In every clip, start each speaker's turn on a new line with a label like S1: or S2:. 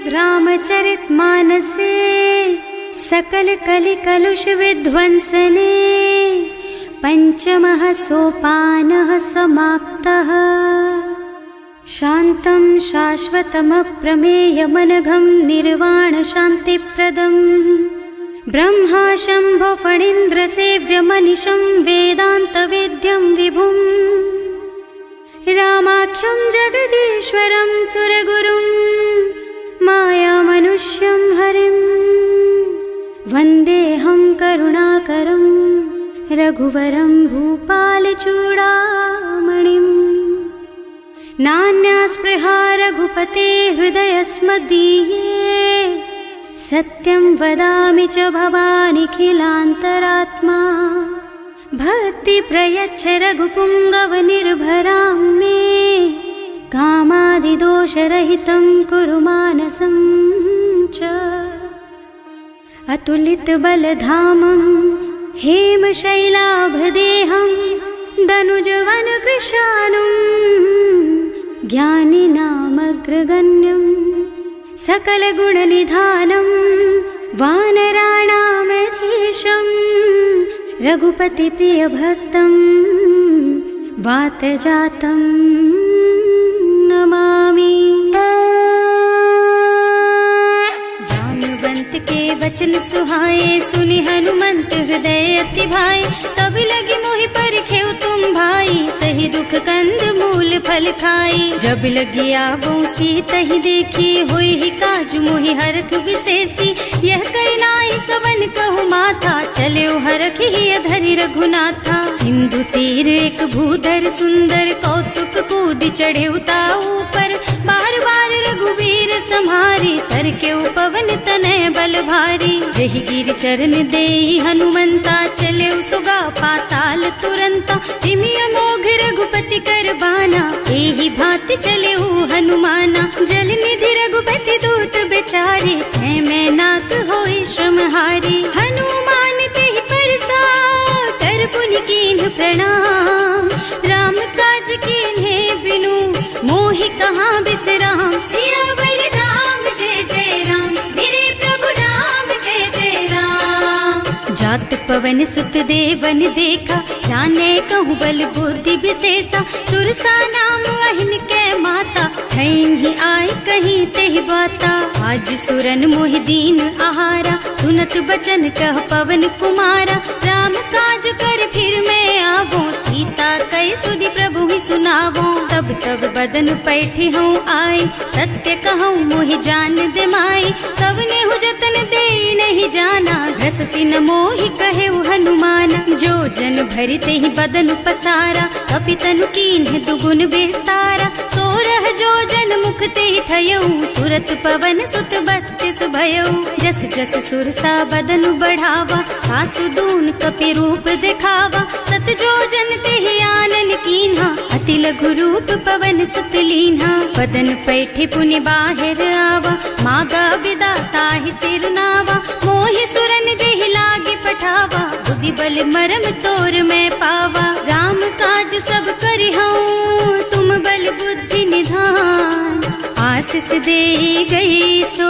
S1: रामचरितमानसे सकल कलि कलुष विध्वंसने पंचमः सोपानः समाप्तः। शान्तं शाश्वतमप्रमेयमनघं निर्वाण शान्तिप्रदं ब्रह्मा शम्भो फणीन्द्रसेव्यमनिशं वेदान्तवेद्यं विभुं रामाख्यं जगदीश्वरं सुरगुरुं मायामनुष्यं हरिं वन्देऽहं करुणाकरं रघुवरं भूपालचूडामणिम्। नान्यास्पृहा रघुपते हृदयस्मदीये सत्यं वदामि च भवानिखिलान्तरात्मा। भक्ति प्रयच्छ रघुपुङ्गवनिर्भरां मे कामादिदोषरहितं कुरु मानसं च। अतुलितबलधामं हेमशैलाभदेहं दनुजवनकृशानुं ज्ञानिनामग्रगण्यं सकलगुणनिधानं वानराणामधीशं रघुपतिप्रियभक्तं वातजातं नमामि। जानुवंत के वचन सुहाए सुनि हनुमंत हृदय अति भाए। तब लगी मोहि परिखेउ तुम भाई सही दुख कंद मूल फल खाई। जब लगी आवो सीतहि देखी होई ही काज मोहि हरख विशेषी। यह कई नाई सवन कहु माथा चले हरखि ही धरि रघुनाथा। सिंधु तीर एक भूधर सुंदर कौतुक कूद चढ़े ऊपर। बार बार रघुवीर सम्हारी तर के पवन तनय बल भारी। जहि गिर चरण देहि हनुमंता चले सुगा पाताल तुरंता। तिमिय मोघ रघुपति कर बाना एहि भांति चले हनुमाना। जल निधि रघुपति दूत बेचारे है मैं नाक होई श्रमहारी। हनुमान तेहि परसा कर पुनि कीन्ह प्रणाम। राम काज कीन्हे बिनु मोहि कहाँ बिसराम। सियावर राम जय जय राम मेरे प्रभु राम जय जय राम। जात पवन सुत देवन देखा जाने कहूँ बल बुद्धि विशेषा। सुरसा नाम अहिन के माता ही आय कहीं तेहि बाता। आज सुरन मोहि दीन आहारा सुनत बचन कह पवन कुमारा। राम काज कर फिर मैं आवो सीता कई सुधि प्रभु ही सुनावो। तब तब बदन पैठी हूँ आए सत्य कहूँ मोहि जान दे माई। तब नेहु जतन दे नहीं जाना घस सिन मोहि कहे हनुमाना। जो जन भरिते ही बदन पसारा कपितनु कीन्ह दुगुन बेस्तारा। सोरह जो जन मुख ते ही ठयऊ तुरत पवन सुत 32 भयऊ। जस जस सुरसा बदन बढ़ावा आसु दून कपि रूप दिखावा। सत जो जन ते ही आनन कीन्हा अति लघु रूप पवन सुत लीन्हा। बदन पैठे पुनि बाहिर आवा मागा विदाता ही सिर नावा। मोहि सुरन जेहि लागे पठावा बुद्धि बल मरम तोर मैं पावा। राम काज सब करिहऊँ तुम बल बुद्धि निधान। आशीष दे गई सो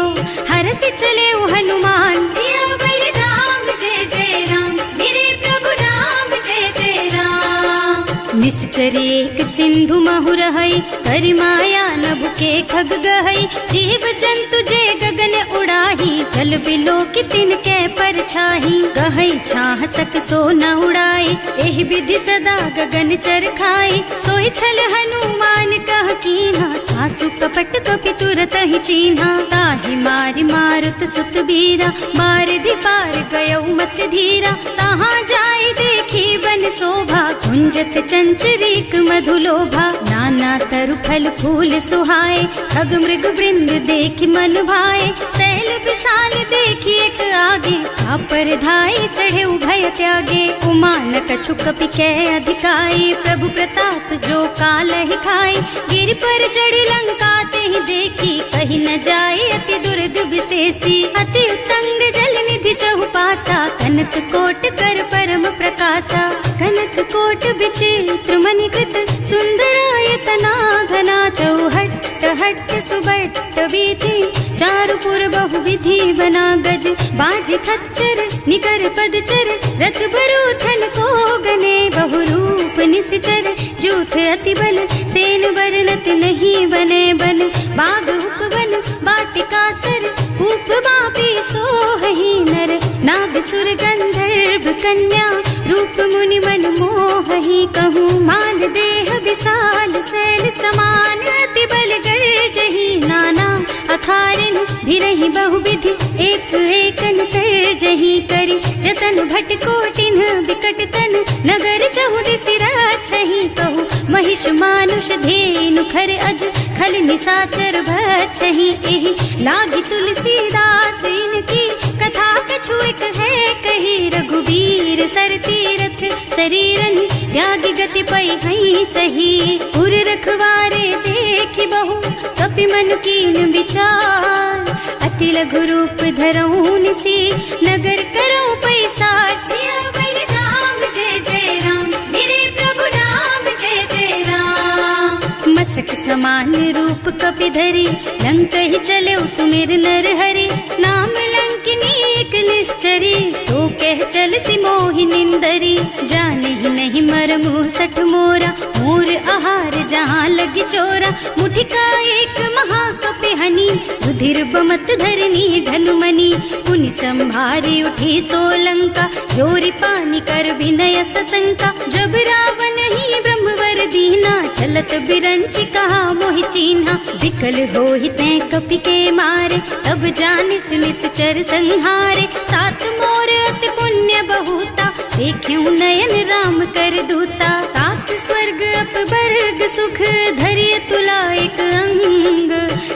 S1: हरस चले हनुमान। सियावर राम जय जय राम मेरे प्रभु राम जय जय राम। निश्चर एक सिंधु महु रहई करि माया नभ के खग गहई। जीव जंतु जे गगन उड़ाही जल बिलो कि तिनके परछाही। गहई छाह सक सो न उड़ाई एहि विधि सदा गगन चर खाई। सोहि छल हनुमान कह कीन्हा आसु कपट कपि तुरत ही चीन्हा। ताहि मारि मारुत सुत बीरा बारिधि पार गयऊ मत धीरा। तहाँ जाय देखी बन शोभा कुंजत चंचरीक मधुलोभा। नाना तरु फल फूल सुहाए खग मृग वृंद देखि मन भाए। तैल विशाल देखी एक आगे पर धाय चढ़े भय त्यागे। उमान कछु कपि कै अधिकाई प्रभु प्रताप जो काल ही खाई। गिर पर चढ़ लंका ते ही देखी कहीं न जाए अति दुर्ग विशेषी। अति उत्तंग जल निधि चहुपासा कनक कोट कर परम प्रकाशा। कनक कोट विचित्र मणिकृत सुंदरायतना घना चौहट्ट हट्ट सुबट बीती, चारु पुर बहुविधि बना गज, बाज खच्चर निकर पदचर, रथ बरूथन को गने, बहुरूप निश्चर जूथ अति बल, सेन बरनत नहीं बने बन, बाग उपवन बाटिका सर, कूप बापी सोहहि नर, नाग सुर गंधर्व कन्या, रूप मुनि मन मोहहि, कहूँ मान देह विशाल शैल समान, अति बल गर्जहि नाना अखारन, भिरहि बहुविधि एक एकन तरजहि, करि जतन भट कोटिन बिकट तन, नगर चहुदिस राछहि, कहूँ महिष मानुष धेनु खर अज, खल निसाचर भक्षहि, एहि लागी तुलसीदास इनकी, कथा कछु एक है कही, रघुबीर सर तीरथ शरीरन, त्यागी गति पई हई सही, उर रखवारे देखि बहु, कपि मन कीन विचार, अति लघु रूप धरऊं निसी, नगर करऊं पैसार, सियावर राम जय जय राम, मेरे प्रभु राम जय जय राम, मसक समान रूप कपि धरी, लंक ही चले सुमिर नर हरि, नाम लंकिनी एक निश्चरी, सो कह चल सी मोहि निंदरी, जाने ही नहीं मरमु सठ मोरा, मोर आहार जहाँ लगी चोरा, मुठिका एक महाकपि हनी, रुधिर बमत धरनी ढनुमनी, पुनि संभारी उठी सोलंका, जोरी पानी कर विनय सशंका, जब रावण ही ब्रह्मवर दीना, चलत बिरंची कहा मोहि चीन्हा, विकल होहि तै कपि के मारे, तब जानिस निश्चर संहारे, तात मोर अति पुण्य बहुता, देखियो नयन राम कर दूता, तात स्वर्ग अपवर्ग सुख, धरिय तुला एक अंग,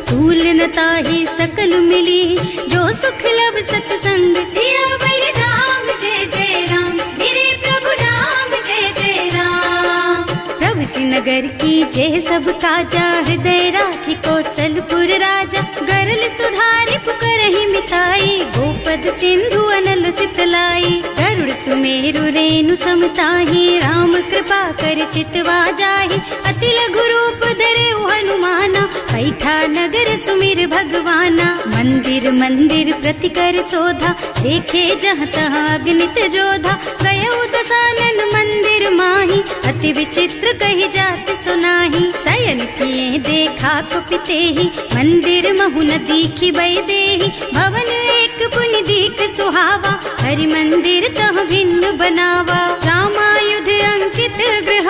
S1: तूल न ताहि सकल मिली, जो सुख लब सतसंग, सियावर राम जय जय राम, मेरे प्रभु राम जय जय राम, प्रभु सि नगर की जय सब काजा, हृदय राखी कौशलपुर राजा, गरल सुधारि पुकारहि मिताई, गोपद सिंधु अनल चितलाई, गरुड़ सुमेरु रेणु समताहि, राम कृपा कर चितवा जाहि, अति लघु रूप धरे हनुमाना, बैठा नगर सुमिर भगवाना, मंदिर मंदिर प्रति कर शोधा, देखे जहाँ तहाँ अगणित जोधा, गयो दसानन मंदिर माही, अति विचित्र कही जात सुनाही, शयन किए देखा कुपिते ही, मंदिर महु न दीखी बई देही, भवन एक पुनि दीख सुहावा, हरि मंदिर तह भिन्न बनावा, रामायुध अंकित गृह,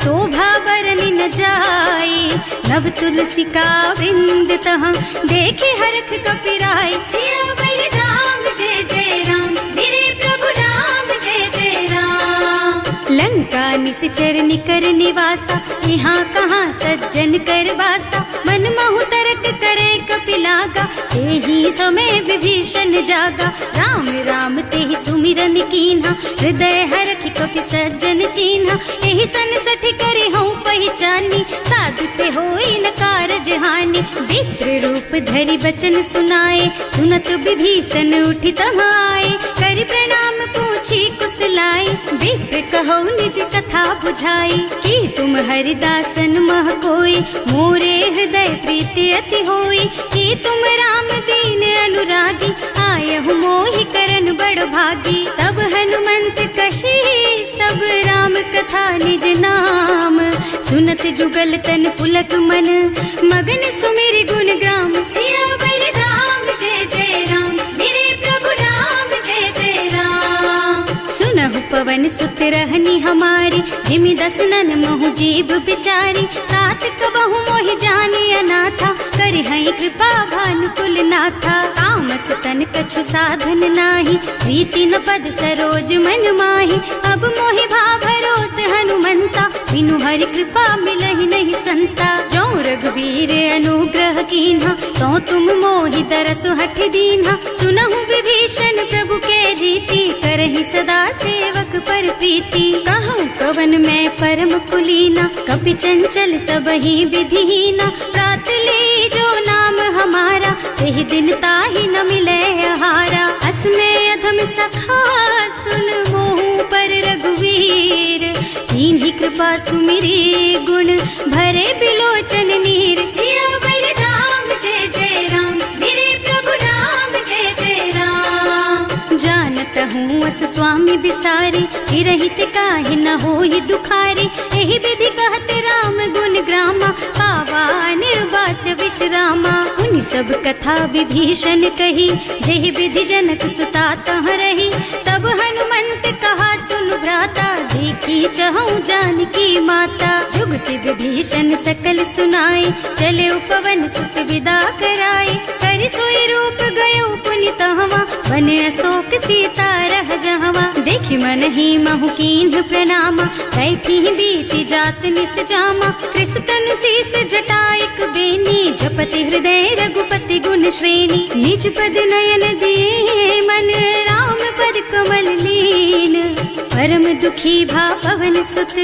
S1: शोभा बरनि न जाई, नव तुलसी का वृंद तह, देखे हरख कपिराई, सियावर राम जय जय राम, मेरे प्रभु राम जय जय राम, लंका निश्चर निकर निवासा, यहाँ कहाँ सज्जन कर वासा, मन महु तरक करे कपिलागा, तेहि समय विभीषण जागा, राम राम तेहि सुमिरन कीन्हा, हृदय हरखि कपि सज्जन चीन्हा, एहि सन सठ करि हूँ पहचानी, साधु ते होई न कारज हानि, विप्र रूप धरि बचन सुनाए, सुनत विभीषण उठि तहाँ आए, करि प्रणाम पूछी कुशलाई, विप्र कहो निज कथा बुझाई, कि तुम हरिदासन मह कोई, मोरे हृदय प्रीति अति होई, कि तुम राम दीन अनुरागी, आयहु मोहि करन बड़ भागी, तब हनुमंत कही सब राम कथा निज नाम, सुनत जुगल तन पुलक मन, मगन सुमिर गुण ग्राम, सियावर राम जय जय राम, मेरे प्रभु राम जय जय राम, सुनहु पवन सुत रहनी हमारी, जिमि दसनन महु जीव बिचारी, तात कबहु मोहि जानी अनाथा, करि हई कृपा भानुकुल नाथा, तामस तन कछु साधन नाही, प्रीति न पद सरोज मन माही, अब मोहि भा भरोस हनुमंता, बिनु हरि कृपा मिलहि नहीं संता, जो रघुबीर अनुग्रह कीन्हा, तो तुम मोहि तरसु हठ दीन्हा, सुनहु विभीषण प्रभु के रीति, करहि सदा सेवक पर प्रीति, कहूँ कवन मैं परम कुलीना, कपि चंचल सबहि विधिहीना, प्रात ले जो नाम हमारा, तेहि दिन ताहि न मिले आहारा, असमय अधम सखा सुन मोहु पर रघुवीर, कीन्ही कृपा सुमिरी गुण भरे बिलोचन नीर, सियावर स्वामी बिसारी, रहित काहे न होई दुखारी। एहि विधि कहते राम गुण ग्रामा, पावा निर्वाच विश्रामा। उन सब कथा विभीषण कही, जेहि विधि जनक सुता तह रही। तब हनुमंत कहा सुन भ्राता, देखी चहु जानकी माता। जुगति विभीषण सकल सुनाई, चले उपवन सुत विदा कराई। कर सोई रूप गयो पुनि तहवा, वन अशोक सीता रह जहवा। देखि मन ही महु कीन्ह प्रणामा, कैथी बीति जात निस जामा। कृष तनु शीस जटाइक बेनी, जपति हृदय रघुपति गुण श्रेणी। निज पद नयन दिए मन, राम पद कमल लीन। परम दुखी भा पवन सुत,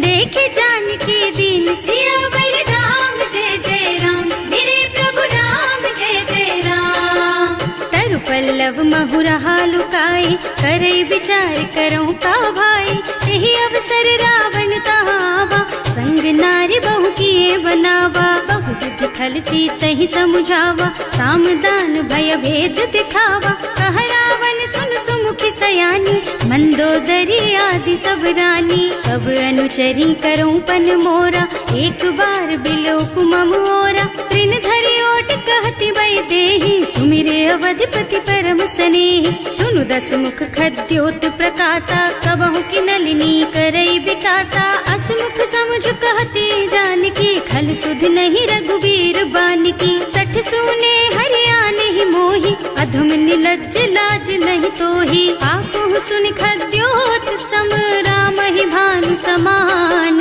S1: देखे जानकी दीन। सियावर राम जय जय राम, मेरे प्रभु राम जय जय राम। तरु पल्लव महुरहा लुकाई, करई विचार करऊं का भाई। यही अवसर रावण तहावा, संग नारी बहु किए बनावा। बहु विधि खल सीतहि समुझावा, साम दान भय भेद दिखावा। कह रावण सुन सुमुखी सयानी, मंदोदरी आदि सब रानी। अब अनुचरी करऊं पन मोरा, एक बार बिलोक मम ओरा। तृण धरि ओट कहति वै देहि, सुमिरे अवधिपति परम स्नेहि। सुनु दस मुख खद्योत प्रकाशा, कबहु की नलिनी करई विकासा। असमुख समझ कहती जानकी, खल सुध नहीं रघुबीर बानकी। सठ सूने हरियाणा ही मोही, अधम निलज्ज लाज नहीं तोही। आपहु सुनि खद्योत सम, राम ही भानु समान।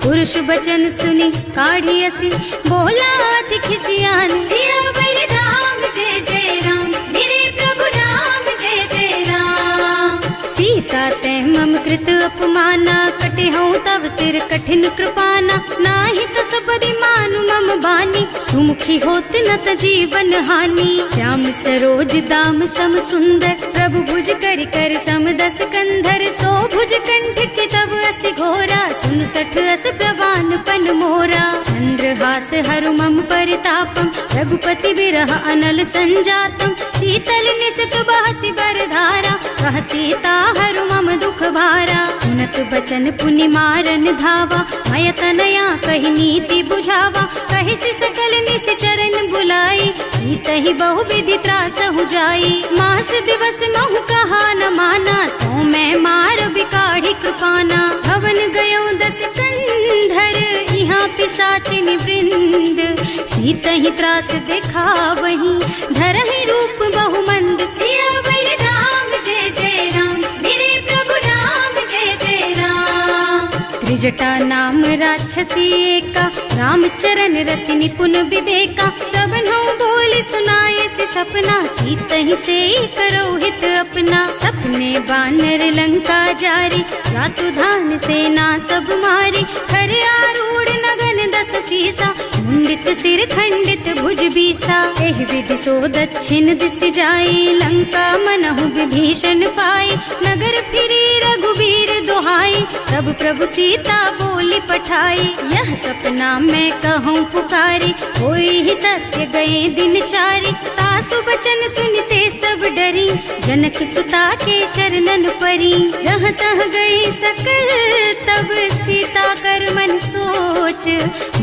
S1: पुरुष बचन सुनि काढ़ी असी, बोला अति खिसियान। सियावर राम जय जय राम, मेरे प्रभु राम जय जय राम। सीता तै मम कृत अपमाना, कटे हूँ तव सिर कठिन कृपाना। नाही त सबदि मानु मम बानी, सुमुखी होत न त जीवन हानि। श्याम सरोज दाम सम सुंदर, प्रभु भुज कर कर सम दस कंधर। सो भुज कंठ के तब असि घोरा, सुन सठ अस प्रवान पन मोरा। चंद्रहास हरु मम परितापम, रघुपति बिरह अनल संजातम। शीतल निसत बहसि बरधारा, कह सीता हरु मम दुख भारा। सुनत बचन पुनि मारन धावा, मय तनया कहि नीति बुझावा। कहि सि सकल निश्चरण बुलाई, सीतहि बहु विधि त्रासहु जाई। मास दिवस महु कहा न माना, तो मैं मार बिकाढ़ी कृपाना। भवन गयो दस कंधर, यहाँ पिशाचिनी वृंद। सीतहि त्रास दिखावहि, धरहि रूप बहु मंद। सियावर राम जय जय राम, मेरे प्रभु राम जय जय राम। त्रिजटा नाम राक्षसी एका, राम चरण रति निपुण विवेका। सबनों बोल सुनाए से सपना, सीतहि से करो हित अपना। सपने बानर लंका जारी, रातु धान सेना सब मारी। खर आरूढ़ नगन दस सीसा, मुंडित सिर खंडित भुज बीसा। एहि विधि सो दक्षिण दिस जाई, लंका मनहु विभीषण पाई। नगर फिरी रघुबीर दुहाई, तब प्रभु सीता बोली पठाई। यह सपना मैं कहूँ पुकारी, होई ही सत्य गए दिन चारि। तासु बचन सुनते सब डरी, जनक सुता के चरणन परी। जहाँ तह गई सकल तब सीता कर मन सोच।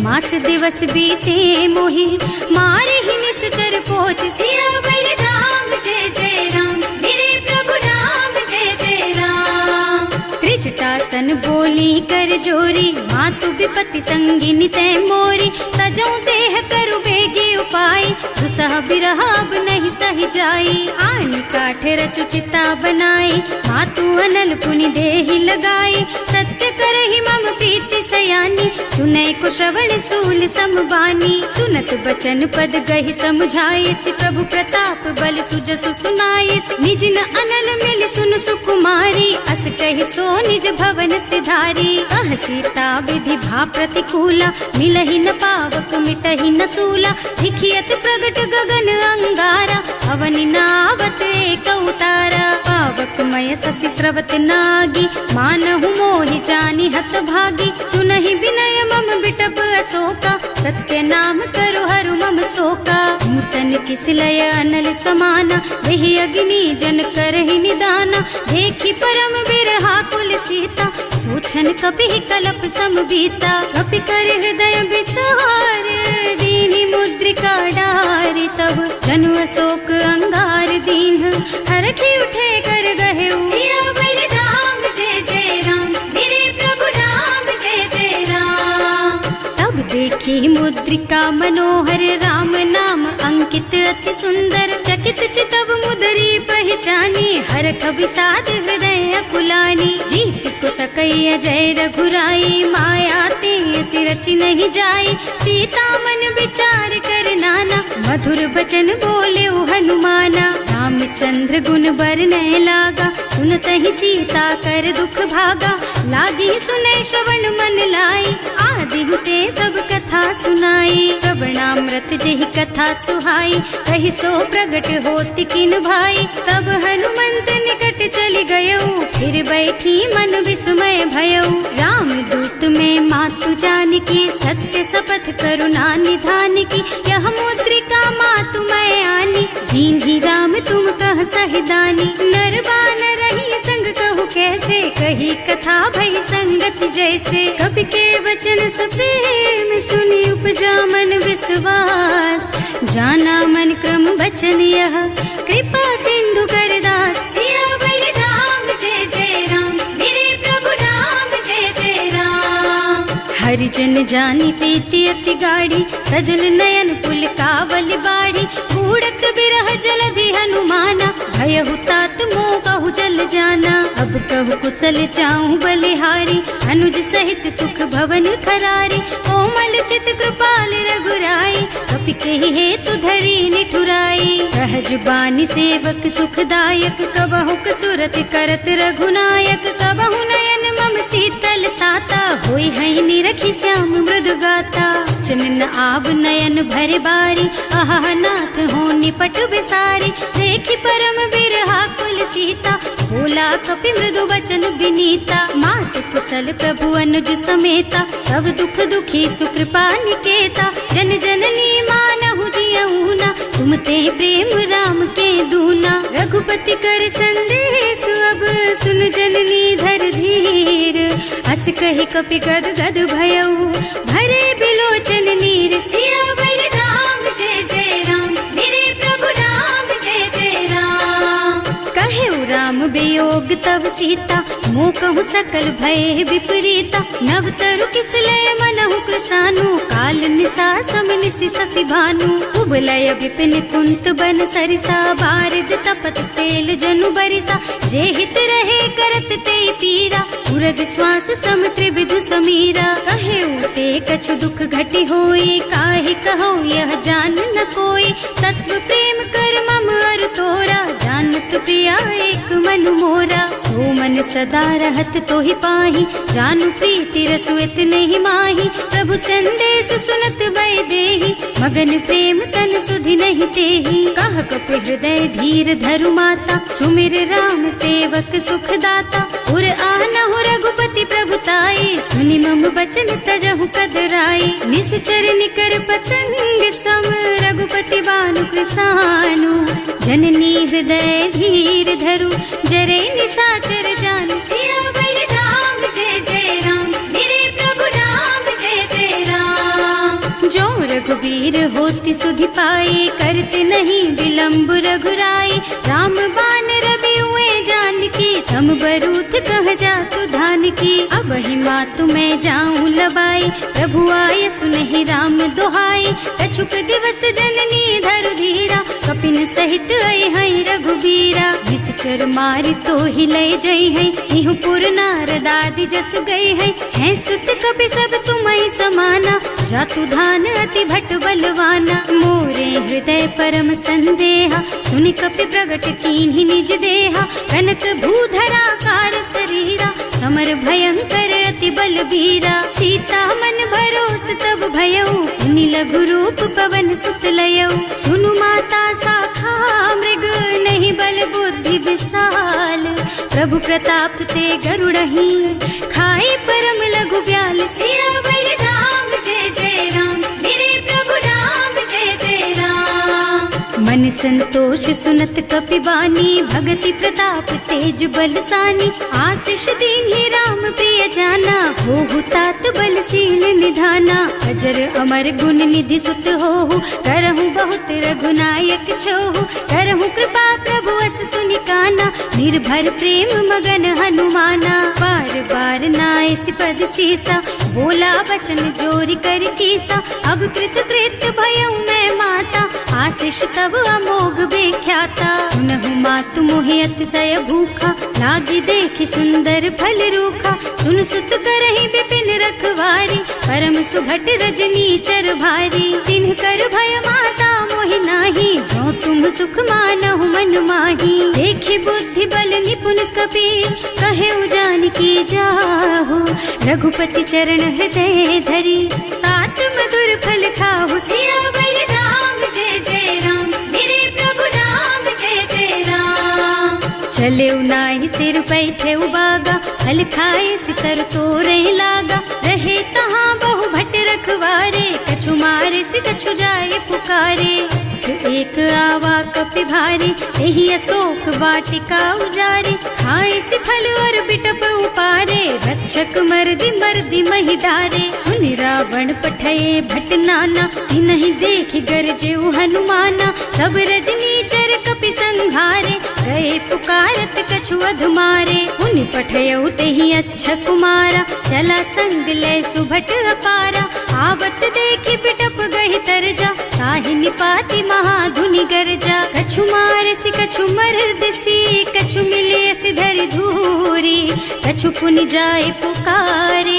S1: मास दिवस बीते मोहि, मारे ही निश्चर पोच। सियावर राम जय जय राम, मेरे प्रभु राम जय जय राम। त्रिजटासन बोली कर जोरी, मातु विपति संगिनी तै मोरी। तजो देह करु बेगी उपाय, दुसह बिरह अब नहीं सही जाई। आन काठ रचु चिता बनाई, मातु अनल पुनि देहि लगाई। सत्य करहि मम प्रीति सयानी, सुनै को श्रवण सूल समबानी। सुनत बचन पद गहि समुझाई, प्रभु प्रताप बल सुजसु सुनाई। निज न अनल मिल सुन सुकुमारी, अस कहि सो निज भवन सिधारी। कह सीता विधि भा प्रतिकूला, मिलहि न पावक मिटहि न सूला। लिखियत प्रगट गगन अंगारा, अवनि नावत एक उतारा। पावक मय ससि स्रवत नागी, मानहु मोहि जानि हत भागी। सुनहि विनय मम बिटप अशोका, सत्य नाम करु हरु मम शोका। नूतन किस लय अनल समाना, वही अग्नि जन करहि निदाना। देखी परम बिरहा कुल सीता, सोचन कपि कलप सम बीता। कपि कर हृदय विचार, दीनी मुद्रिका डारी। तब जनु अशोक अंगार दीन, हरखी उठे कर गहे सियावर राम जय जय राम, मेरे प्रभु राम जय जय राम। तब देखी मुद्रिका मनोहर, राम नाम अंकित अति सुंदर। चकित चितव मुदरी पहचानी, हरख विषाद हृदय अकुलानी। जीत को सकैया जय रघुराई, माया ते अति रचि नहीं जाई। सीता मन विचार कर नाना, मधुर बचन बोले हनुमाना। रामचंद्र गुण बरनय लागा, सुनतहि सीता कर दुख भागा। लागी सुनै श्रवण मन लाई, आदि हुते सब कथा सुनाई। प्रवणामृत जेहि कथा सुहाई, कहि सो प्रगट होति किन भाई। तब हनुमंत निकट चली गयऊ, फिर बैठी मन विस्मय भयऊ। राम दूत में मातु जानकी, सत्य शपथ करुणा निधान की। यह मुद्रिका मातु मैं आनी, दीन्ही राम तुम कह सहिदानी। नर बानर रही संग कहु कैसे, कही कथा भई संगति जैसे। कवि के वचन सप्रेम सुनी, उपजा मन विश्वास। जाना मन क्रम वचन यह, कृपा सिंधु कर दास। सियावर राम जय जय राम, मेरे प्रभु राम जय जय राम। हरिजन जानी प्रीति अति गाढ़ी, सजल नयन पुल कावल बाढ़ी। बूढ़त बिरह जलधि हनुमाना, भयहु तात मोह कहु जल जाना। अब कहु कुशल चाहु बलिहारी, अनुज सहित सुख भवन खरारी। कोमल चित कृपाल रघुराई, कपि कहि हेतु धरी निठुराई। सहज बानी सेवक सुखदायक, कबहु कसुरत करत रघुनायक। कबहु नयन मम शीतल ताता, होई है निरखी श्याम मृदु गाता। चनन आव नयन भर बारी, आहा नाथ हो निपट बिसारी। देखी परम बिरहा कुल सीता, बोला कपि मृदु वचन विनीता। मात कुशल प्रभु अनुज समेता, तब दुख दुखी सुकृपा निकेता। जन जननी मानहु जियऊ ना, तुम ते प्रेम राम के दूना। रघुपति कर संदेश अब सुन जननी धर धीर। हस कहि कपि गद गद भयऊ, भरे बिलोचन नीर। सियावर राम जय जय राम, मेरे प्रभु राम जय जय राम। कहे राम वियोग तब सीता, मोह कहु सकल भय विपरीता। नव तरु किसलय मनहु कृसानु, काल निसा सम निसि शशि भानु। उबलय विपिन कुंत बन सरिसा, बारिज तपत तेल जनु बरिसा। जे हित रहे करत ते पीरा, उरग श्वास सम त्रिविध समीरा। कहे उते कछु दुख घटी होई, काहे कहो यह जान न कोई। तत्व प्रेम कर मम अर तोरा, जानत प्रिया एक मन मोरा। सो मन सदा रहत तोहि पाही, जानु प्रीति रसु इतने माही। प्रभु संदेश सुनत भय देहि, मगन प्रेम तन सुधि नहीं तेहि। कह कपि हृदय धीर धरु माता, सुमिर राम सेवक सुख दाता। उर आनहु रघुपति प्रभुताई, सुनि मम बचन तजहु कदराई। निश्चर निकर पतंग सम, रघुपति बानु कृसानु। जननी हृदय धीर धरु, जरे निशाचर जानु। सियावर राम जय जय राम, मेरे प्रभु राम जय जय राम। जो रघुबीर होति सुधि पाई, करते नहीं विलंब रघुराई। राम बान रवि हुए जानकी, थम बरूथ कह जातु धान की। अब ही मातु मैं जाऊं लबाई, प्रभु आय सुनहि राम दोहाई। कछुक दिवस जननी धरु धीरा, कपिन सहित आई है रघुबीरा। निश्चर मारी तो ही लय जई है, इहु पुर नारद आदि जस गई है। हैं सुत कपि सब तुम्हि समाना, जातु धान अति भट बलवाना। मोरे हृदय परम संदेहा, सुनि कपि प्रगट कीन्हि निज देहा। कनक भूधरा कार शरीरा, समर भयंकर अति बलबीरा। सीता मन भरोस तब भयऊ, मुनि लघु रूप पवन सुत लयऊ। सुनु माता शाखा मृग, नहीं बल बुद्धि विशाल। प्रभु प्रताप ते गरुड़हि, खाई परम लघु ब्याल। सियावर राम जय जय राम, मेरे प्रभु राम जय जय राम। मन संतोष सुनत कपिबानी, भगति प्रताप तेज बलसानी। आशीष दीन्हि राम प्रिय जाना, होहु तात बलशील निधाना। अजर अमर गुण निधि सुत होहु, करहु बहुत रघुनायक छोहु। करहु कृपा प्रभु अस सुनि काना, निर्भर प्रेम मगन हनुमाना। बार बार नाइस पद सीसा, बोला बचन जोरी कर कीसा। अब कृत कृत भयउ मैं माता, आशीष तब अमोघ बेख्याता। सुनहु मातु मोहि अतिशय भूखा, लागी देखि सुंदर फल रूखा। सुन सुत करहि विपिन रखवारी, परम सुभट रजनी चर भारी। तिन्ह कर भय माता मोहि नाही, जो तुम सुख मानहु मन माही। देखि बुद्धि बल निपुण कपि, कहे जानकी जाहु। रघुपति चरण हृदय धरी, तात मधुर फल खाहु। सियावर राम जय जय राम, मेरे प्रभु राम जय जय राम। चले नाहि सिर बैठे बागा, फल खाए सितर तोरे लागा। रहे तहाँ बहु भट रखवारे, कछु मारे से कछु जाए पुकारे। एक आवा कपि भारी, एहि अशोक वाटिका उजारी। खाए से फल और बिटप उपारे, रक्षक मर्दी मर्दी महि डारे। सुनि रावण पठये भट नाना, तिन्हि देखि गरजेउ हनुमाना। सब रजनी चर कपि संघारे, गए पुकारत कछु अधमारे। उनि पठयउ तेहि अच्छा कुमारा, चला संग लय सुभट अपारा। आवत देखि बिटप गहि तरजा, ताहि निपाति महाधुनि गरजा। कछु मारसि कछु मरदसी, कछु मिलियसि धरि धूरी। कछु पुनि जाए पुकारे,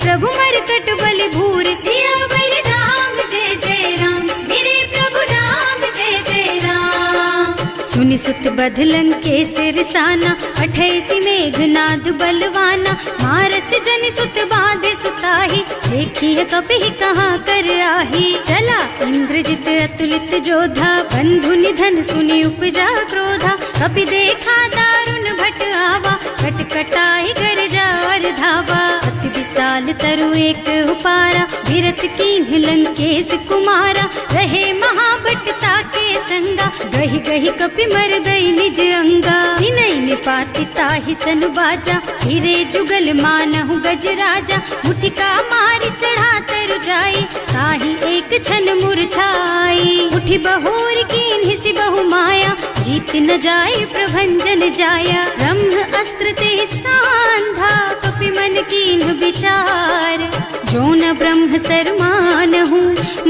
S1: प्रभु मरकट बलि भूरि। सियावर राम जय जय राम, मेरे प्रभु राम जय जय राम। सुनि सुत बध लंकेश रिसाना, अठैसी मेघनाद बलवाना। मारस जनि सुत बांधे सुताही, देखिए कपि कहाँ कर आही। चला इंद्रजित अतुलित जोधा, बंधु निधन सुनि उपजा क्रोधा। कपि देखा दारुण भट आवा, कटकटाई गरजा और धावा। अति विशाल तरु एक उपारा, विरत कीन्ह लंकेश कुमारा। रहे महाभट ताके संगा, गहि गहि कपि मरदई निज अंगा। विनय निपाति ताहि सन बाजा, हिरे जुगल मानहु गज राजा। मुठिका मारि चढ़ा तरु जाई, ताहि एक छन मुरझाई। उठि बहोर कीन्हि सि बहु माया, जीत न जाय प्रभंजन जाया। ब्रह्म अस्त्र ते सांधा, कपि मन कीन्ह विचार। जो न ब्रह्म सर मानहु,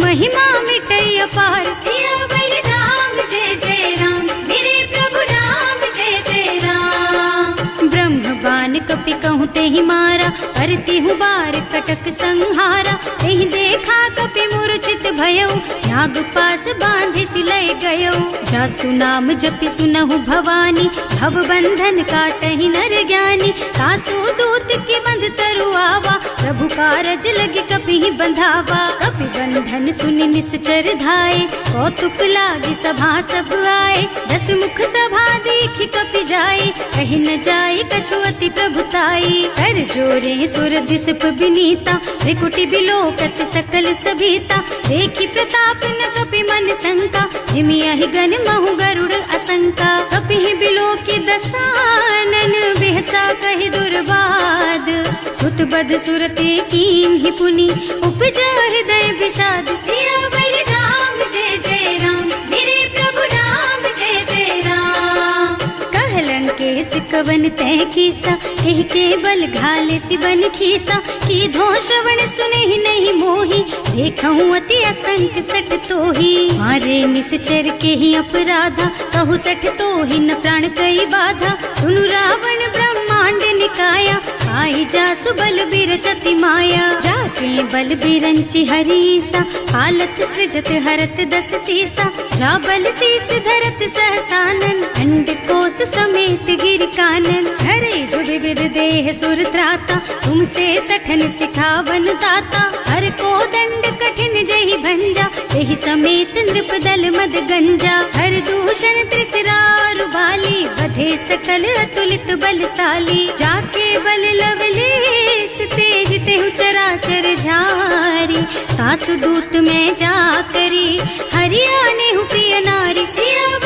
S1: महिमा मिटै अपार। सियावर राम जय जय राम, मेरे प्रभु राम जय जय राम। ब्रह्म बान कपि कहूँ तेहि मारा, करती हूँ बार कटक संहारा। तेहि देखा कपि मूर्छित भयउ, नाग पास बांधि सिलय गयउ। जासु नाम जपि सुनहु भवानी, भव बंधन काटहि नर ज्ञानी। तासु दूत की बंध तरु आवा, प्रभु कारज लगे कपि बंधावा। कपि बंधन सुनि निश्चर धाये, कौतुक लागी सभा सब आए। 10 मुख सभा देखि कपि जाए, कहि न जाए कछु अति प्रभुताई। कर जोरे सुर दिसप विनीता, त्रिकुटी बिलोकत सकल सभीता। देखि प्रताप न कपि मन शंका, हिमियहि गण महु गरुड़ असंका। कपि बिलोकी दसानन, बिहसा कहि दुर्बाद। सुत बद सुरते कीन्हि पुनि, उपजा हृदय विषाद। सियावर राम जय जय राम, मेरे प्रभु राम जय जय राम। कह लंकेश कवन तै कीसा, एहि के बल घाले सि बन खीसा। की धो श्रवण सुने नहीं मोही, देखहु अति असंख सठ तोही। मारे निश्चर के ही अपराधा, कहु सठ तोहि न प्राण कई बाधा। सुनु रावण ब्रह्मांड निकाया, आई जासु बल बिरचति माया। जाके बल बिरंचि हरीसा, हालत सृजत हरत 10 सीसा। जा बल शीस धरत सहसानन, अंड कोस समेत गिर कानन। हरे जो विविध देह सुर त्राता, तुमसे सठन सिखावन दाता। हर को दंड कठिन जहि भंजा, तेहि समेत नृप दल मद गंजा। हर दूषण त्रिसरारु बाली, बधे सकल अतुलित बलशाली। जाके बल लवलेश, तेज तेहु चराचर झारी। सासु दूत में जा करी, हरियाणे हु प्रिय नारी। सिया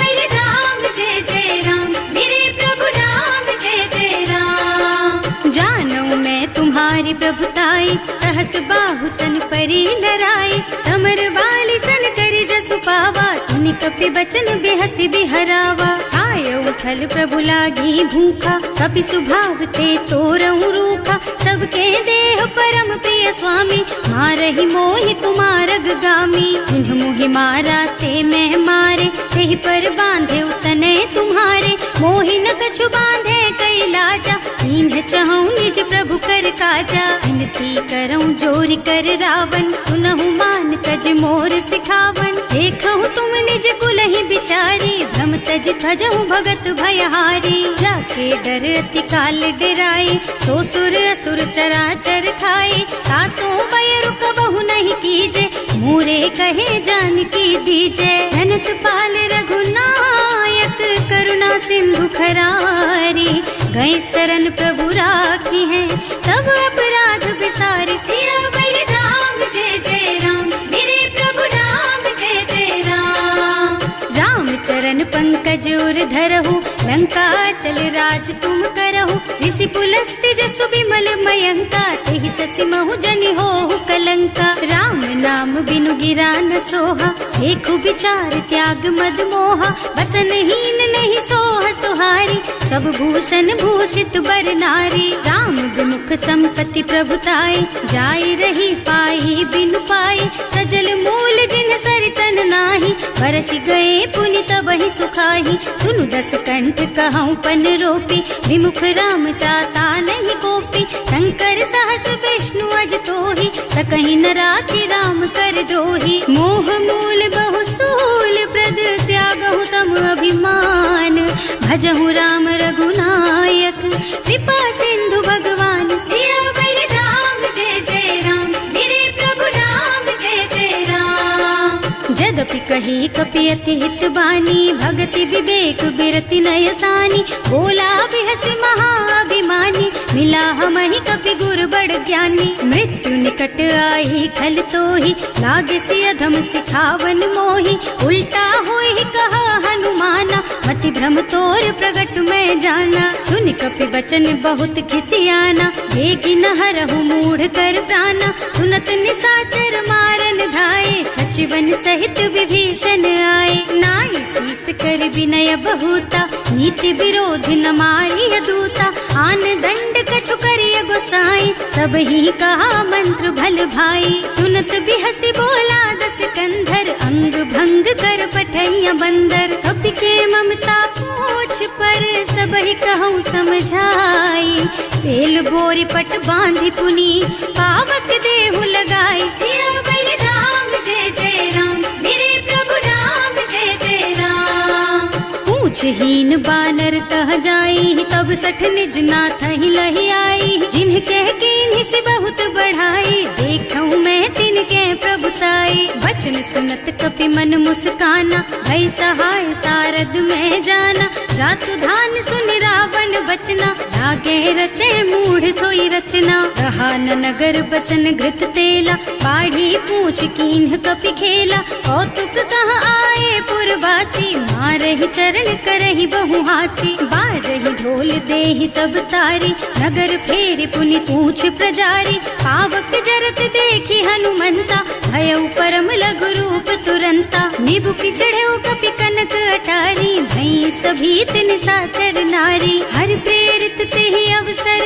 S1: सन परी डराए, समर बाली सन करी जसु पावा, सुनि कपि बचन बेहसी बिहरावा। आय उठल प्रभु लागी भूखा, कपि सुभाव ते तोरऊ रूखा, सबके देह परम प्रिय स्वामी, मारहि मोहि कुमारग गामी। जिन्ह मोहि मारा ते मैं मारे, तेहि पर बांधे उतने तुम्हारे, मोहि न कछु बांधे कई लाजा, इन्ह चहु निज प्रभु कर काजा। विनती करऊं जोरि कर रावण, सुनहु मान तज मोर सिखावन। देखहु तुम निज कुलहि बिचारी, भ्रम तज थजहु भगत भयहारी। जाके डर अति काल डराए, सो सुर असुर चराचर खाए। तासो बैरु कबहु नहीं कीजे, मूरे कहे जानकी दीजे। धनत पाल रघुनायक, करुणा सिंधु खरारी। गए शरण प्रभु राखी है, तब अपराध बिसारी। सियावर राम जय जय राम, मेरे प्रभु राम जय जय राम। राम चरण पंकज उर धरहु, लंका चल राज तुम करहु। ऋषि पुलस्त्य जसु विमल मयंका, तेहि ससि महु जनि होहु कलंका। राम नाम बिनु गिरा न सोहा, देखु विचार त्याग मद मोहा। बसन हीन नहीं सोह सुहारी, सब भूषण भूषित बर नारी। राम विमुख संपत्ति प्रभुताई, जाय रही पाई बिनु पाई। सजल मूल जिन सरितन नाही, बरस गए पुनि तबहि सुखाही। सुनु दस कंठ कहऊँ पन रोपी, विमुख राम ताता नहीं गोपी। शंकर सहस विष्णु अज तोहि, सकहि न राखि राम कर द्रोही। मोह मूल बहु सूल प्रद, त्यागहु तम अभिमान। भजहु राम रघुनायक, कृपा सिंधु भगवान। सियावर राम जय जय राम, मेरे प्रभु राम जय जय राम। जदपि कही कपि अति हित बानी, भगति विवेक बिरति नय सानी। बोला बिहसि महाअभिमानी, मिला हमहि कपि गुर बड़ ज्ञानी। मृत्यु निकट आई खल तोहि, लागे सि अधम सिखावन मोहि। उल्टा होहि कहा हनुमाना, मति भ्रम तोर प्रगट मैं जाना। सुनि कपि बचन बहुत खिसियाना, देगी न हरहु मूढ़ कर प्राणा। सुनत निसाचर मारन धाये, सचिवन सहित विभीषण आए। नाई शीस कर विनय बहुता, नीति विरोध न मारिय दूता। आन दंड कछु करिय गोसाई, सब ही कहा मंत्र भल भाई। सुनत बिहसि बोला दस कंधर, अंग भंग कर पठैया बंदर। कपि के ममता पूछ पर, सब ही कहूँ समझाई। तेल बोरी पट बांधि पुनी, पावक देहु लगाई। सियावर राम जय जय राम, मेरे प्रभु राम जय जय राम। पूछहीन बानर तह जाई, तब सठ निज नाथ ही लही आई। जिन्ह कह कीन्हि से बहुत बढ़ाई, देखऊँ मैं तिनके प्रभुताई। वचन सुनत कपि मन मुस्काना, भई सहाय सारद में जाना। जातु धान सुनि रावण बचना, लागे रचे मूढ़ सोई रचना। रहा न नगर बसन घृत तेला, बाढ़ी पूछ कीन्ह कपि खेला। कौतुक कह आए पुरवासी, मारहि चरण करहि बहु हासी। बाजहि ढोल देहि सब तारी, नगर फेरि पुनि पूछ प्रजारी। पावक जरत देखि हनुमंता, भयउ परम लघु रूप तुरंता। निबुकि चढ़ऊ कपि कनक अटारी, भई सभीत निसाचर नारी। हर प्रेरित तेहि अवसर,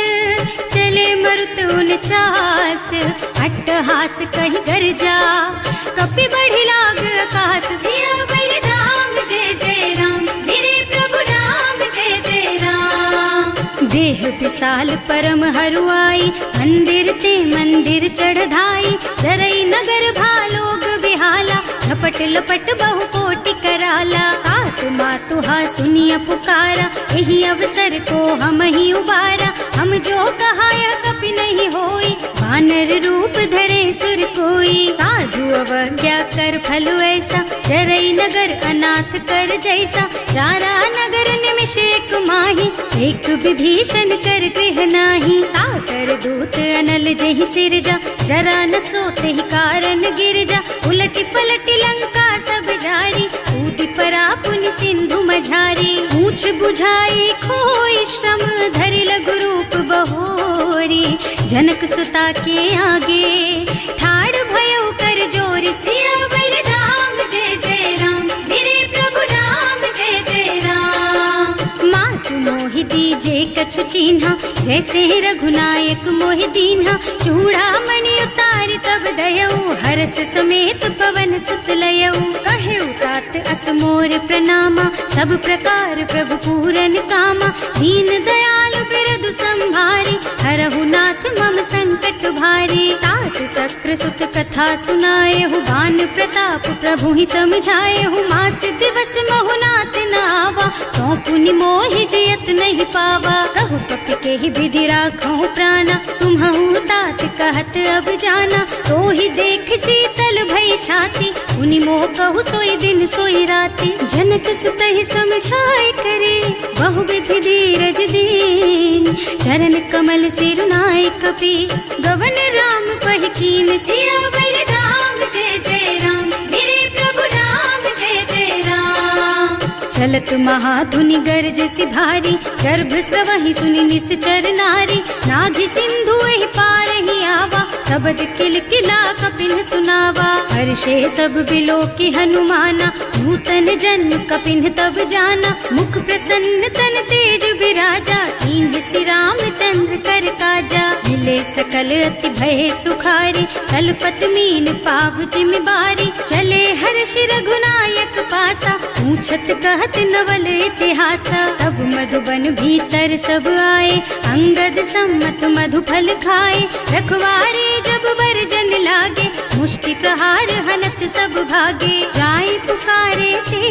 S1: चले मरुत उनचास। अट्टहास कहि गर्जा, कपि बढ़ि लाग आकाश। सियावर राम जय जय राम, मेरे प्रभु राम जय जय राम। देह विशाल परम हरुआई, मंदिर ते मंदिर चढ़धाई। जरई नगर भालोग बिहाला, झपट लपट बहु कोटि कराला। आत्मा तुहा सुनिय पुकारा, यही अवसर को हम ही उबारा। हम जो कहा यह कपि नहीं होई, वानर रूप धरे सुर कोई। साधु अवज्ञा कर फल ऐसा, जरई नगर अनाथ कर जैसा। चारा नगर निमिष एक माही, एक विभीषण कर गृह नाही। ताकर दूत अनल जहि सिरजा, जरा न सोते ही कारण गिरजा। उलटि पलटि लंका सब जारी, कूदि परा पुनि सिंधु मझारी, पूछ बुझाई खोई श्रम धरि लघु रूप बहोरी। जनक सुता के आगे ठाड़ भयो कर जोरी, सियावर राम जय जय राम, मेरे प्रभु राम जय जय राम। मातु मोहि दीजे कछु चिन्हा, जैसे रघुनायक मोहि दीन्हा। चूड़ा मणि उतारि तब दयऊ, हरस समेत पवन सुत लयऊ। कहे तात अस मोर प्रणामा, सब प्रकार प्रभु पूरन कामा। दीन दयालु बिरदु संभारी, हरहु नाथ मम संकट भारी। तात सक्र सुत कथा सुनाएहु, बान प्रताप प्रभु ही समझाएहु। मास दिवस महु नाथ न आवा, तो पुनि मोहि जियत नहीं पावा। कहु कपि के ही विधि राखहु प्राणा, तुम्हु तात कहत अब जाना। तो ही देख शीतल भई छाती, उनि मोह कहु सोई दिन सोई राती। जनक सुतहि समझाए करे, बहु विधि धीरज दीन। चरण कमल सिरुनाए कपि, गवन राम पहि कीन। सियावर राम जय जय राम, मेरे प्रभु राम जय जय राम। चलत महाधुनि गरज सि भारी, गर्भ स्रवहि सुनि निश्चर नारी। नाभि सिंधु एहि पारहि आवा, शब्द किलकिला कपिन सुनावा। हर्षे सब बिलो की हनुमाना, नूतन जन्म कपिन तब जाना। मुख प्रसन्न तन तेज विराजा, कीन्ह श्री रामचंद्र कर काजा। मिले सकल अति भय सुखारी, तलपत मीन पाव जिमि बारी। चले हर्ष रघुनायक पासा, पूछत कहत नवल इतिहासा। तब मधुबन भीतर सब आए, अंगद सम्मत मधु फल खाए। रखवारे जब बरजन लागे, मुष्टि प्रहार हनत सब भागे। जाए पुकारे ते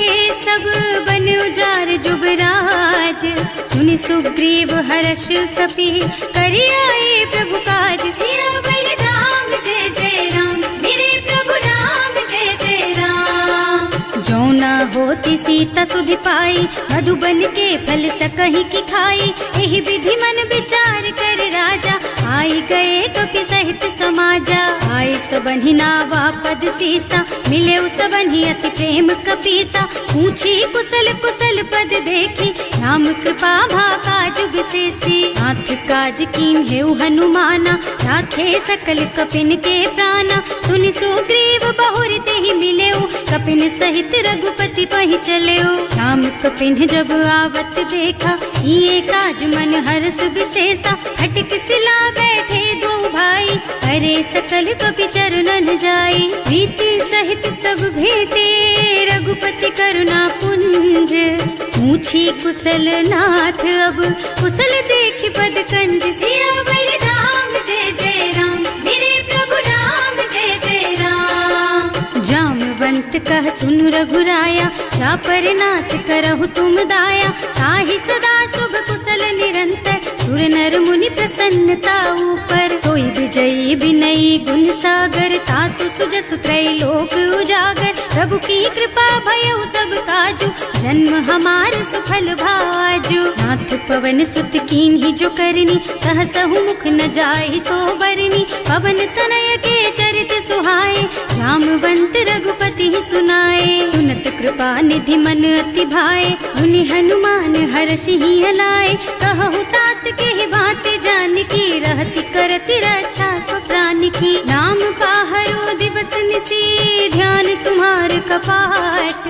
S1: सब बन उजार जुबराज। सुनि सुग्रीव हर्ष कपि, करि आए प्रभु काज। सियावर राम जय जय राम, मेरे प्रभु राम जय जय राम। जो न होती सीता सुधि पाई, मधुबन के फल सकहि की खाई। एहि विधि मन विचार कर राजा, आई गए कपि सहित समाजा। आए सबन्हि नावा पद सीसा, मिले सबन्हि अति प्रेम कपीसा। पूछी कुशल कुशल पद देखी, राम कृपा भाका जुग सेसी। नाथ काज कीन्हेउ हनुमाना, राखे सकल कपिन के प्राणा। सुनि सुग्रीव बहुर तेहि मिलेउ, कपिन सहित रघुपति पहि चलेउ। राम कपिन जब आवत देखा, ये काज मन हर्ष विशेषा। हटिक सिला बैठे दो भाई, अरे सकल कपि चरणन जाई। प्रीति सहित सब भेटे, रघुपति करुणा पुंज। पूछी कुशल नाथ अब, कुशल देखि पद कंज। सियावर राम जय जय राम, मेरे प्रभु राम जय जय राम। जामवंत कह सुनु रघुराया, चापर नाथ करहु तुम दाया। ताहि सदा शुभ कुशल निरंतर, सुर नर मुनि प्रसन्नता ऊपर। कोई विजयी विनयी गुण सागर, तासु सुजसु त्रैलोक उजागर। प्रभु की कृपा भयउ सब काजू, जन्म हमार सफल भाजू। नाथ पवन सुत कीन्ही जो करनी, सहसहु मुख न जाहि सो बरनी। पवन तनय के चरित सुहाए, जामवंत रघुपति सुनाए। सुनत कृपा निधि मन अति भाए, मुनि हनुमान हर्षि हलाए। कहु तात के ही बात जानकी, रहति करति रक्षा सो प्राण की। नाम पाहरो दिवस निसी, ध्यान तुम्हार कपाट।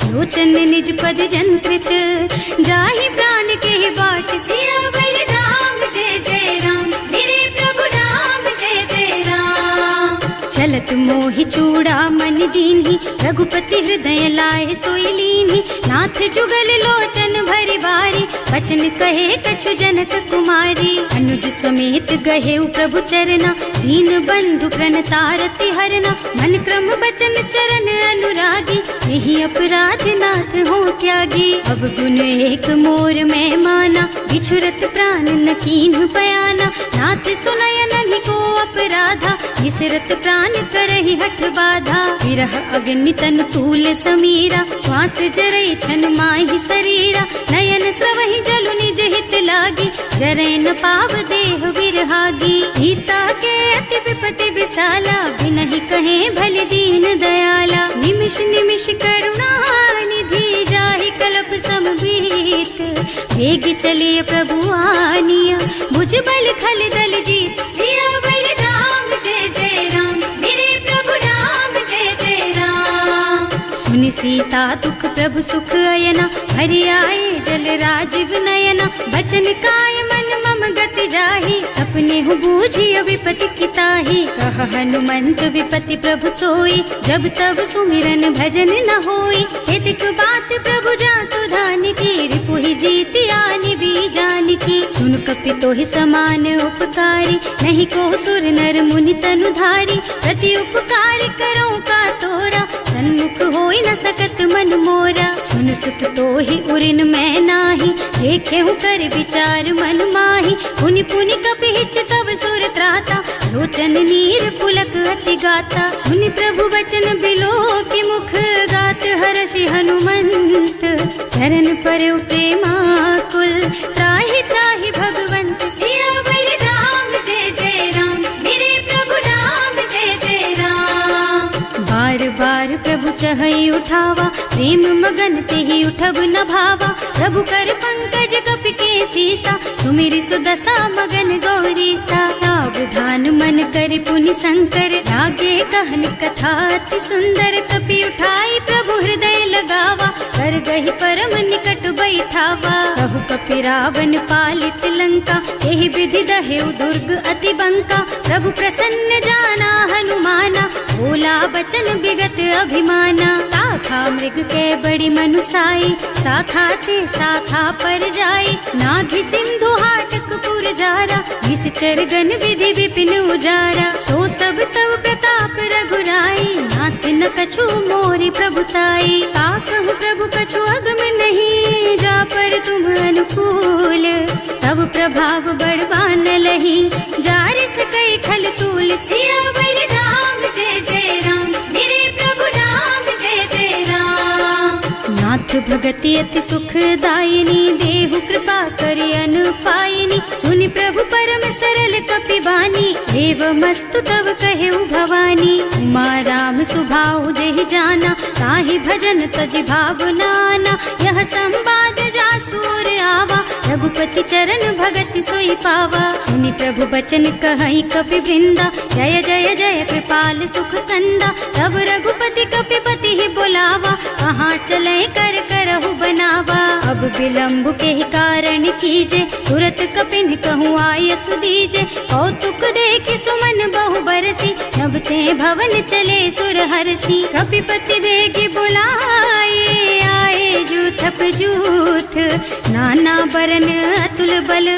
S1: लोचन निज पद जंत्रित, जाहि प्राण के ही बाट। सियावर राम जय जय राम, मेरे प्रभु राम जय जय राम। चलत मोहि चूड़ा मन दीन्ही, रघुपति हृदय लाए सोई लीन्ही। नाथ जुगल लोचन भरि बारी, बचन कहे कछु जनक कुमारी। अनुज समेत गहेउ प्रभु चरना, दीन बंधु प्रणतारति हरना। मन क्रम बचन चरण अनुरागी, यही अपराध नाथ हो त्यागी। अब गुण एक मोर मैं माना, बिछुरत प्राण न कीन्ह बयाना। नाथ सुनय नहीं को अपराधा, निसरत प्राण करहि हठ बाधा। विरह अग्नि तन तूल समीरा, श्वास जरई छन माहि शरीरा। नयन स्रवहि जलु निज हित लागी, जरै न पाव देह बिरहागी। सीता के अति विपति विशाला, बिनहि कहे भल दीन दयाला। निमिष निमिष करुणा निधि, जाहि कल्प सम वेग चलिए प्रभु आनिया, भुजबल खल दल जीत। सियावर राम जय जय राम, मेरे प्रभु राम जय जय राम। सुनि सीता दुख प्रभु सुख अयना, हरि आए जल राजीव नयना। बचन काय मन मम गति जाहि, सपने हूँ बूझिय विपति किताहि। कह हनुमंत विपति प्रभु सोई, जब तब सुमिरन भजन न होई। हेतिक बात प्रभु जातु धान की, रिपुहि जीति आनि भी जान की। सुन कपि तोहि समान उपकारी, नहीं को सुर नर मुनि तनु धारी। प्रति उपकार करो का तोरा, सन्मुख होई न सकत मन मोरा। सुन सुत तोहि उरिन मैं नाही, देखे हूँ कर विचार मन माही। पुनि पुनि कपिहिच तब सुर त्राता, लोचन नीर पुलक अति गाता। सुनि प्रभु बचन बिलो की मुख, गात हर्षि हनुमंत। चरण परउ प्रेमाकुल, त्राहि त्राहि भगवंत। सियावर राम जय जय राम, मेरे प्रभु राम जय जय राम। बार बार प्रभु चहई उठावा, प्रेम मगन तेहि उठब न भावा। प्रभु कर पंकज कपि के सीसा, सुमिरि सुदशा मगन गौरीसा। सावधान मन कर पुनि शंकर, लागे कहन कथा अति सुंदर। कपि उठाई प्रभु हृदय लगावा, कर गहि परम निकट बैठावा। कहु कपि रावण पालित लंका, एहि विधि दहेउ दुर्ग अति बंका। प्रभु प्रसन्न जाना हनुमाना, बोला बचन विगत अभिमाना। शाखा मृग के बड़ी मनुसाई, शाखा ते शाखा पर जाई। नाघि सिंधु हाटक पुर जारा, निश्चर गण विधि विपिन उजारा। सो सब तव प्रताप रघुराई, नाथ न कछु मोरि प्रभुताई। का कहु प्रभु कछु अगम नहीं, जा पर तुम अनुकूल। तब प्रभाव बड़वान लही, जार सकई खल तूल। सियावर राम जय जय राम, मेरे प्रभु राम जय जय राम। नाथ भगति अति सुखदायिनी, देहु कृपा करि अनुपायिनी। सुनि प्रभु परम सरल कपि बानी, देव मस्तु तव कहेउ भवानी। उमा राम सुभाउ जेहि जाना, ताहि भजन तजि भावनाना। यह संवाद जासु और आवा, रघुपति चरण भगति सोई पावा। सुनि प्रभु बचन कहई कपि वृंदा, जय जय जय कृपाल सुख कंदा। तब रघुपति कपिपति ही बुलावा, कहाँ चले कर करहु बनावा। अब विलम्ब के कारण कीजे, तुरत कपिन कहूँ आयस दीजे। कौतुक देखि सुमन बहु बरसी, नभ ते भवन चले सुर हर्षि। कपिपति बेगी बुलाए, आए जूथप जूथ। नाना बरन अतुल बल,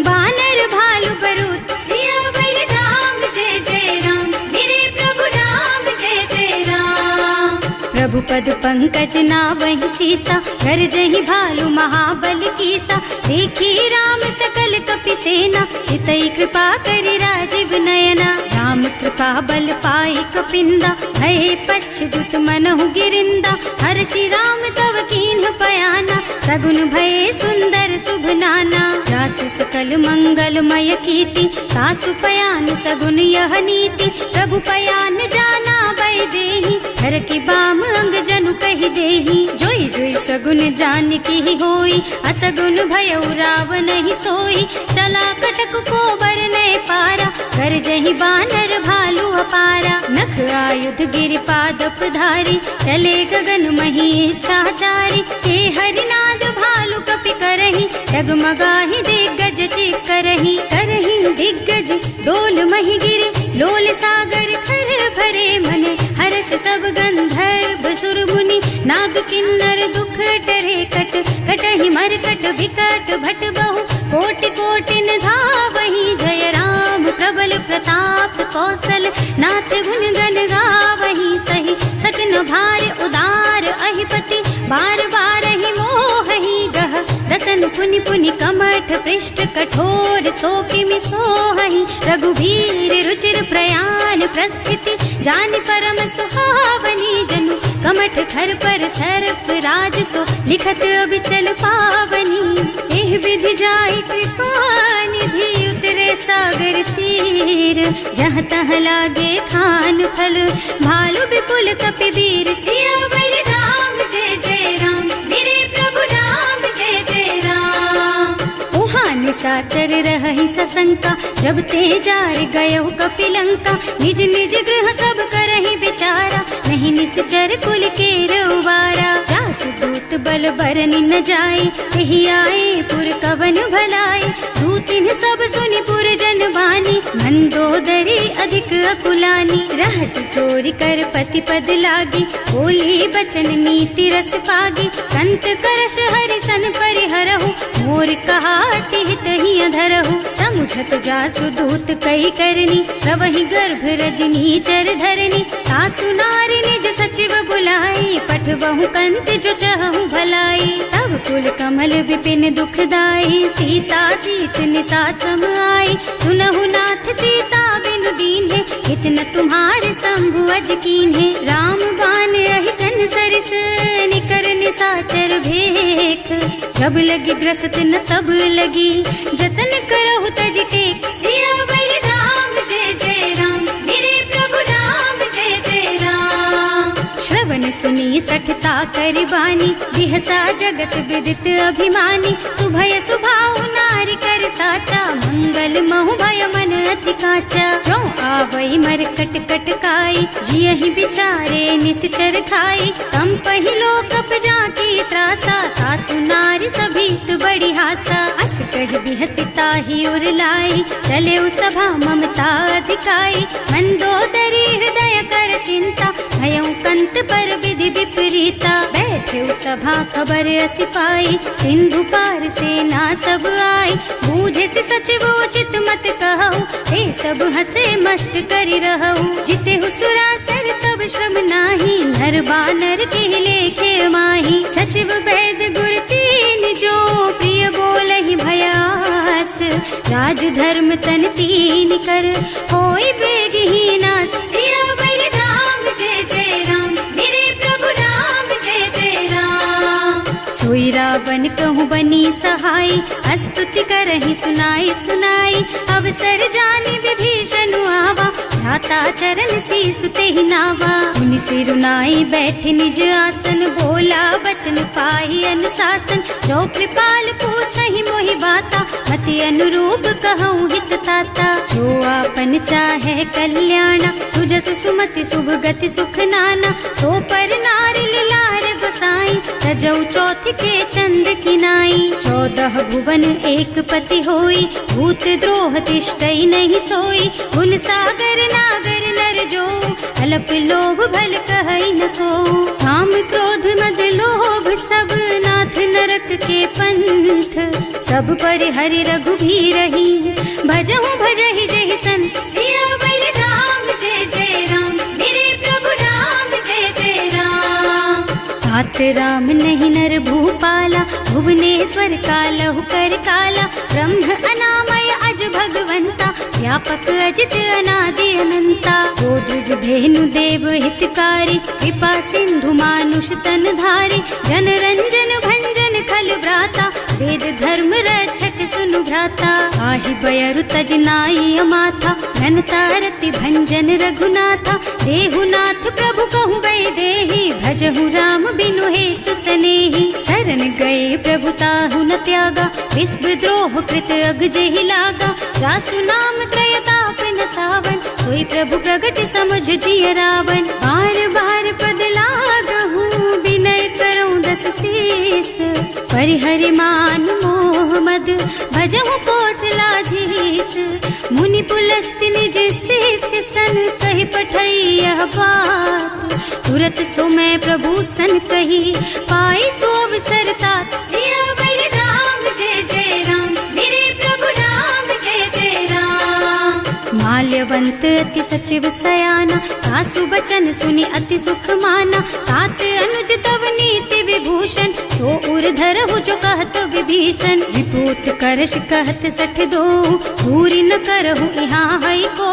S1: बानर भालु बरूथ। सियावर राम जय जय राम, मेरे प्रभु राम जय जय राम। प्रभु पद पंकज नावहि सीसा, कर जहि भालु महाबल कीसा। देखी राम सकल कपि सेना, हितई कृपा करि राजीव नयना। राम कृपा बल पाई कपिंदा, भये पच्छ्युत मनहु गिरिंदा। हर्षि राम तव कीन्ह पयाना, सगुन भये सुंदर शुभ नाना। जासु सकल मंगलमय कीर्ति, तासु पयान सगुन यह नीति। प्रभु पयान जाना भय देहि, हर की बाम अंग जनु कहि देहि। जोई जोई सगुन जान की होई, असगुन भयउ रावण ही सोई। चला कटक को बरने पारा, कर जहि बानर भालु अपारा। नख आयुध गिरि पादप धारी, चले गगन मही इच्छा जारी। हे हरिनाद भालु कपि करहि, डगमगाहि दिग्गज चित करहि। करहि दिग्गज डोल मही गिरे, लोल सागर खर भरे मन। हर्ष सब गंधर्व सुर मुनि, नाग किन्नर दुख टरे कट। कटहि मरकट विकट भट बहु, कोटि कोटिन धावहि। जय राम प्रबल प्रताप कौशल, नाथ गुण गण गावहि। सही सचन भार उदार अहिपति, बार बार ही मोहि गह। दसन पुनि पुनि कमठ पृष्ठ, कठोर सो किमि सोहि। रघुवीर रुचिर प्रयाण प्रस्थिति, जानि परम सुहावनी। जनु कमठ खर पर सर्प राज सो, लिखत अबिचल पावनी। एह विधि जाहि कृपा निधि, उतरे सागर तीर। जहाँ तहाँ लागे खान फल, भालु विपुल कपि वीर। सियावर राम जय जय राम, मेरे प्रभु राम जय जय राम। शंका, जब ते जार गयो कपिलंका। निज निज गृह सब करहि विचारा, नहीं निश्चर कुल के रउबारा। जास दूत बल बरनि न जाई, यही आए पुर कवन भलाई। दूतिन सब सुनि पुर जन बानी, मंदोदरी अधिक अकुलानी। रहस चोरी कर पति पद लागी, बोली बचन नीति रस पागी। कंत करश हरि सन परिहरहु, मोर कहाति हित ही अधरहु। समुझत जासु दूत कही करनी, सवहि गर्भ रजनी चर धरनी। सासु नारी निज सचिव बुलाई, पठबहु कंत जो चहु भलाई। तब कुल कमल विपिन दुखदाई, सीता सीत निसा सम आई। सुनहु नाथ सीता बिनु दीन्हे, इतना तुम्हारे शंभु अज कीन्हे। राम बान अहितन सरिस, निकर निसाचर भेख। जब लगी ग्रसत न तब लगी, जतन करहु तज टेक। सियावर राम जय जय राम, मेरे प्रभु राम जय जय राम। श्रवण सुनी सठता कर बानी, बिहसा जगत विदित अभिमानी। सुभय सुभाउ नारी कर साचा, मंगल महु भय मन अति काचा। जो आवई मर कट कट काई, जियहि बिचारे निश्चर खाई। तम पहिलो कप जाकी त्रासा, सासु नारी सभीत बड़ी हासा। अस कह बिहसिता ही उर लाई, चले सभा ममता अधिकाई। मंदोदरी हृदय कर चिंता, भयउ कंत पर विधि विपरीता। बैठे सभा खबर असी पाई, सिंधु पार सेना सब आई। बूझे से सचिव उचित मत कहु, हे सब हसे मस्त करि रहु। जिते हुसुरासर तब श्रम नाही, नर बानर के लेखे माही। सचिव वैद गुर तीन जो, प्रिय बोलहि भयास। राज धर्म तन तीन कर, होई बेगहि नास। सियावर राम जय जय राम, मेरे प्रभु राम जय जय राम। सोई रावण कहूँ बनी सहाय, स्तुति करहि सुनाई सुनाई। अवसर जानी विभीषण आवा, भ्राता चरण सीसु तेहि नावा। मुनि सिरुनाई बैठे निज आसन, बोला बचन पाहि अनुशासन। जो कृपाल पूछहि मोहि बाता, मति अनुरूप कहूँ हित ताता। जो आपन चाहे कल्याणा, सुजसु सुमति शुभ गति सुख नाना। सो पर नारी लार गोसाई, तजौ चौथ के चंद किनाई। 14 भुवन एक पति होई, भूत द्रोह तिष्ठई नहीं सोई। गुण सागर नागर नर जो, अल्प लोभ भल कहई न को। काम क्रोध मद लोभ सब, नाथ नरक के पंथ। सब पर हरि रघुबीरहि, भजहु भजहि जहि संत। सियावर राम जय जय राम, मेरे प्रभु राम जय जय राम। तात राम नहीं नर भूपाला, भुवनेश्वर कालहु कर काला। ब्रह्म अनामय अज भगवंता, व्यापक अजित अनादि अनंता। गोदुज धेनु देव हितकारी, कृपा सिंधु मानुष तन धारी। जन रंजन भंजन खल भ्राता, वेद धर्म रक्षक सुनु भ्राता। आहि बयरु तज नाई अमाथा, घनता रति भंजन रघुनाथा। देहुनाथ प्रभु कहु गए देहि, भजहु राम बिनु हेतु सनेहि। शरण गए प्रभु ताहु न त्यागा, विश्व द्रोह कृत अग जेहि लागा। जासु नाम त्रयताप न सावन, सोई प्रभु प्रगट समुझ जिय रावण। बार बार पद लागहु, विनय करऊं दस शीस। परिहरि मान मोह मद, भजहु कौशलाधीश। मुनि पुलस्त्य निज शिष्य सन, कहि पठई यह बात। तुरत सो मैं प्रभु सन कही, पाई सो अवसर तात। सियावर राम जय जय राम, मेरे प्रभु राम जय जय राम। माल्यवंत अति सचिव सयाना, सासु बचन सुनि अति सुख माना। तात अनुज तव नीति विभूषण, सो उर धरहु जो कहत विभीषण। विभूत करश कहत सठ दो, दूरी न करहु यहाँ हई को।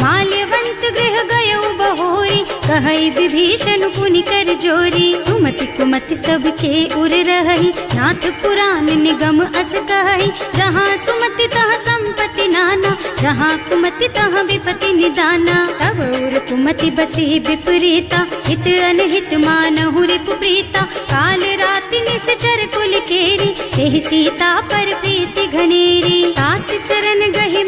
S1: माल्यवंत गृह गयो बहोरी, कहई विभीषण पुनि कर जोरी। सुमति कुमति सबके उर रहई, नाथ पुराण निगम अस कहई। जहाँ सुमति तहाँ संपत्ति नाना, जहाँ कुमति तहाँ विपति निदाना। तब उर कुमति बसी विपरीता, हित अनहित मानहु रिपु प्रीता। काल राति निश्चर कुल केरी, तेहि सीता पर प्रीति घनेरी। तात चरण गहि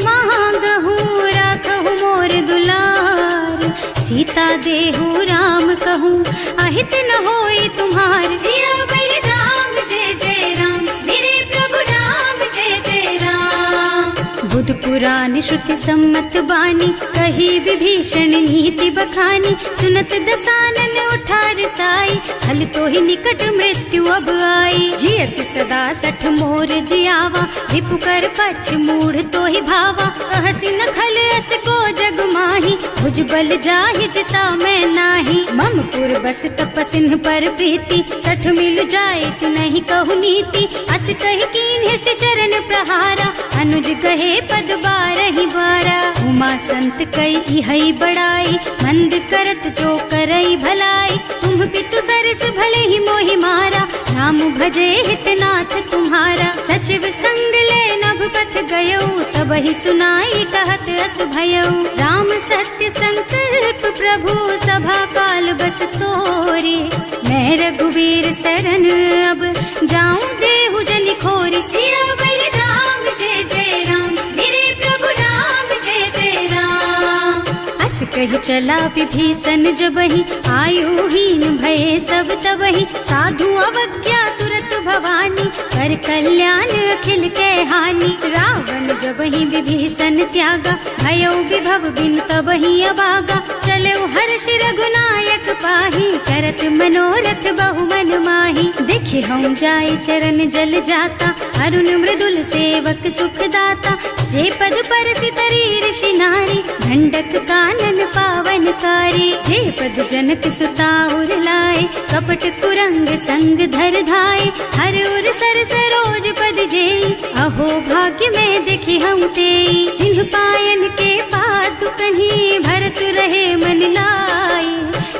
S1: देहु राम कहूँ, अहित न होई तुम्हार। सियावर राम जय जय राम, मेरे प्रभु राम जय जय राम। बुध पुराण श्रुति सम्मत बानी, कही विभीषण नीति बखानी। सुनत दसानन उठार साई, हल तो ही निकट मृत्यु अब आई। जियस सदा सठ मोर जियावा, रिपु कर पक्ष मूढ़ तो ही भावा। कहसी न खल अस को जग माही, भुज बल जाहि जिता मैं नाही। मम पुर बस तपसिन्ह पर प्रीति, सठ मिल जाए तु नहीं कहु नीति। अस कहि कीन्हे से चरण प्रहारा, अनुज कहे पद बारहि बारा। उमा संत कई इहई बड़ाई, मंद करत जो करई भलाई। तुम पितु सरस भले ही मोहि मारा, नाम भजे हितनाथ तुम्हारा। सचिव संग ले नभ पथ गयो, सबहि सुनाई कहत अस भयो। राम सत्य संकल्प प्रभु, सभा काल बस तोरे। मैं रघुवीर शरण अब, जाऊं देहु जनि खोरी। सियावर राम जय जय राम, मेरे प्रभु राम जय जय राम। अस कहि चला विभीषण जबहि, आयुहीन भये सब तबहि। साधु अवज्ञा तुरत भवानी, कर कल्याण अखिल के हानि। रावण जबहि विभीषण त्यागा, भयो विभव बिनु तबहि अभागा। चलो हर्ष रघुनायक पाहि, करत मनोरथ बहु मन माहि। देखे हम जाय चरण जल जाता, अरुण मृदुल सेवक सुख दाता। जे पद पर सितरी ऋषि नारी, ढंडक कानन पावन कारी। जे पद जनक सुता उर लाए, कपट कुरंग संग धर धाय। हर उर सर सरोज पद जेई, अहो भाग्य में देखी हम तेई। जिन्ह पायन के पादु कहीं, भरत रहे मन लाई।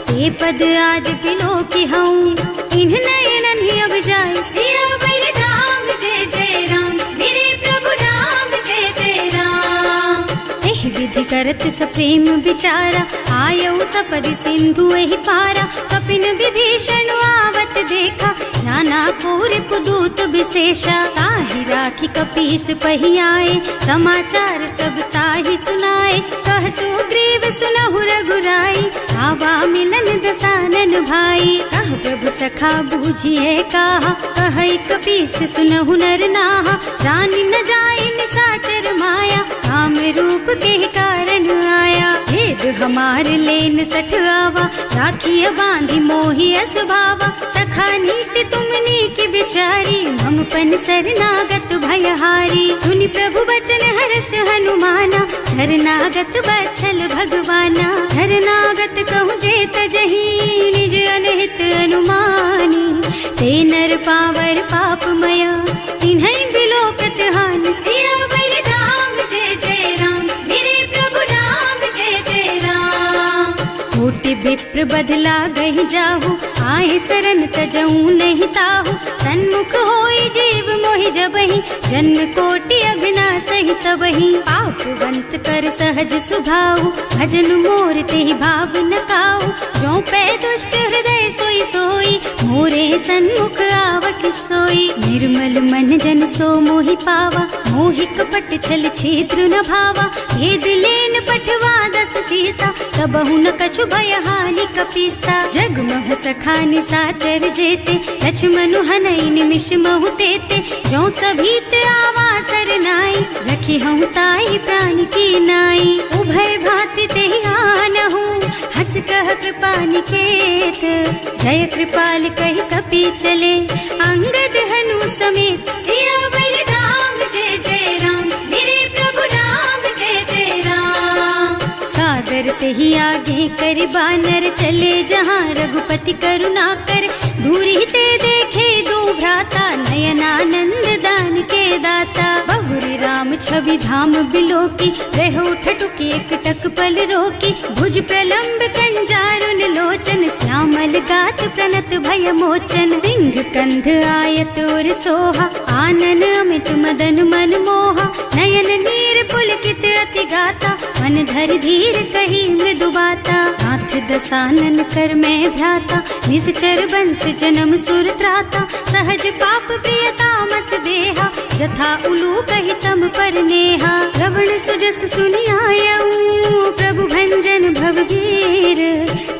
S1: ते पद आज बिलो की हूँ, इन्ह नयनन ही अब जाए। सियावर राम जय जय राम, मेरे प्रभु राम जय जय राम। एहि विधि करत सप्रेम विचारा, आयौ सपदि सिंधु एहि पारा। कपिन विभीषण आवत देखा, नाना कोर पुदूत विशेषा। ताहि राखी कपीस पहि आए, समाचार सब ताहि सुनाए। कह सुग्रीव सुनहु रघुराई, आवा मिलन दसानन भाई। कह प्रभु सखा बूझिए कहा, कहै कपीस सुनहु नर नाहा। रानी न जाए निशाचर माया, काम रूप के कारण आया। भेद हमार लेन सठ आवा, राखिय बांधि मोहि असभावा। सखा नीति तुमनी की बिचारी, मम पन शरणागत भयहारी। सुनि प्रभु वचन हर्ष हनुमाना, शरणागत बछल भगवाना। शरणागत कहूँ जे तजहि, निज अनहित अनुमानी। ते नर पावर पापमया, तिन्है बिलोकत हानि। सियावर राम जय जय राम, मेरे प्रभु राम जय जय राम। कोटि विप्र बदला गहि जाहु, आए शरण तजऊ नहीं ताहु। सन्मुख होई जीव मोहि जबहि, जन्म कोटि अघनासहि तबहि। पापवंत कर सहज सुभाऊ, भजन मोर तेहि भाव न काऊ। जो पै दुष्ट हृदय सोई सोई, मोरे सन्मुख आवत सोई। निर्मल मन जन सो मोहि पावा, मोहि कपट छल छिद्र न भावा। ये दिलेन पठवा दस सीसा, तबहु न कछु भय हानि कपीसा। जग मह सखा निशाचर जेते, लक्ष्मण हनई निमिष महु तेते। जो सभीत आवा सरनाई, रखी हूँ ताई प्राण की नाई। उभय भांति तेहि आनहु, हस कह कृपा निकेत। जय कृपाल कहि कपि चले, अंगद हनु समेत। सियावर राम जय जय राम, मेरे प्रभु राम जय जय राम। सादर तेहि आगे कर बानर, चले जहाँ रघुपति करुणा कर। धूरी ते देखे दो भ्राता, नयनानंद दान के दाता। बहुरी राम छवि धाम बिलोकी, रहो ठटुकी एकटक पल रोकी। भुज प्रलंब कंजारुन लोचन, श्यामल गात प्रणत भय मोचन। सिंह कंध आयत और सोहा, आनन अमित मदन मन मोहा। नयन नीर पुलकित अति गाता, मन धर धीर कही मृदु बाता। नाथ दसानन कर मैं भ्राता, निश्चर बंस जन्म सुर त्राता। सहज पाप प्रिय तामस देहा, जथा उलू कही तम पर नेहा। श्रवण सुजस सुनि आयऊ, प्रभु भंजन भवबीर।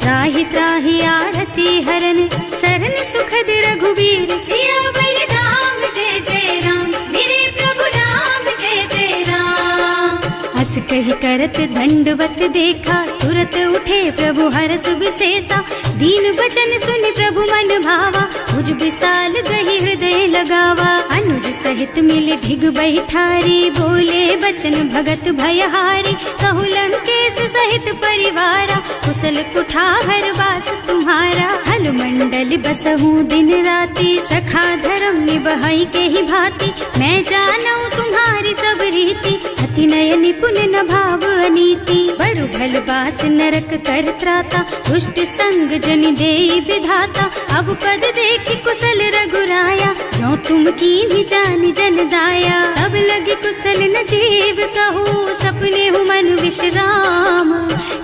S1: त्राहि त्राहि आरती हरन, सरन सुखद रघुबीर। सियावर राम जय जय राम, मेरे प्रभु राम जय जय राम। हस कही करत दंडवत देखा, तुरत उठे प्रभु हरस विशेषा। दीन बचन सुनि प्रभु मन भावा, मुझ विशाल गही हृदय लगावा। अनुज सहित मिले ढिग बैठारी, बोले बचन भगत भयहारी। कहु लंकेश सहित परिवारा, कुशल कुठार वास तुम्हारा। हल मंडल बसहु दिन राति, सखा धर्म निबहई के ही भांति। मैं जानऊ तुम्हारी सब रीति, अति नय निपुण न भाव अनीति। बरु भल बास नरक कर त्राता, दुष्ट संग जनि देई विधाता। अब पद देखि कुशल रघुराया, जो तुम कीन्ही जानि जन दाया। तब लगी कुशल न जीव कहू, सपने हूँ मन विश्राम।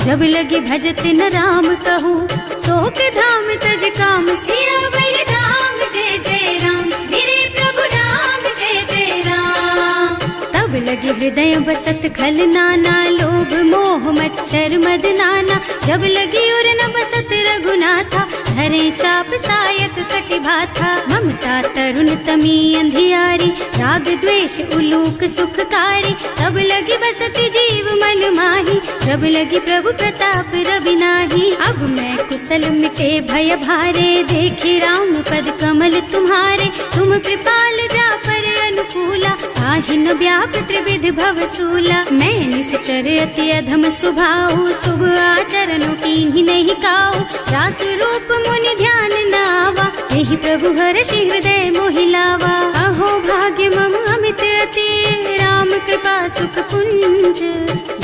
S1: जब लगी भजत न राम कहू, शोक धाम तज काम। सियावर राम जय जय राम, मेरे प्रभु राम जय जय राम। तब लगी हृदय बसत खल नाना, लोभ मोह मच्छर मद नाना। जब लगी उर न बसत रघुनाथा, धरे चाप सायक कटि भाथा। ममता तरुण तमी अंधियारी, राग द्वेष उलूक सुखकारी। तब लगी बसती जीव मन माही, जब लगी प्रभु प्रताप रवि नाही। अब मैं कुशल मिटे भय भारे, देखी राम पद कमल तुम्हारे। तुम कृपाल जा पर अनुकूला, आहि न व्याप त्रिविध भव सूला। मैं निश्चर अति अधम सुभाऊ, शुभ आचरणों कीन्ही नहीं काऊ। रास रूप मुनि ध्यान न आवा, यही प्रभु हर्षि हृदय मोहिलावा। अहो भाग्य मम अमित अति, राम कृपा सुख पुंज।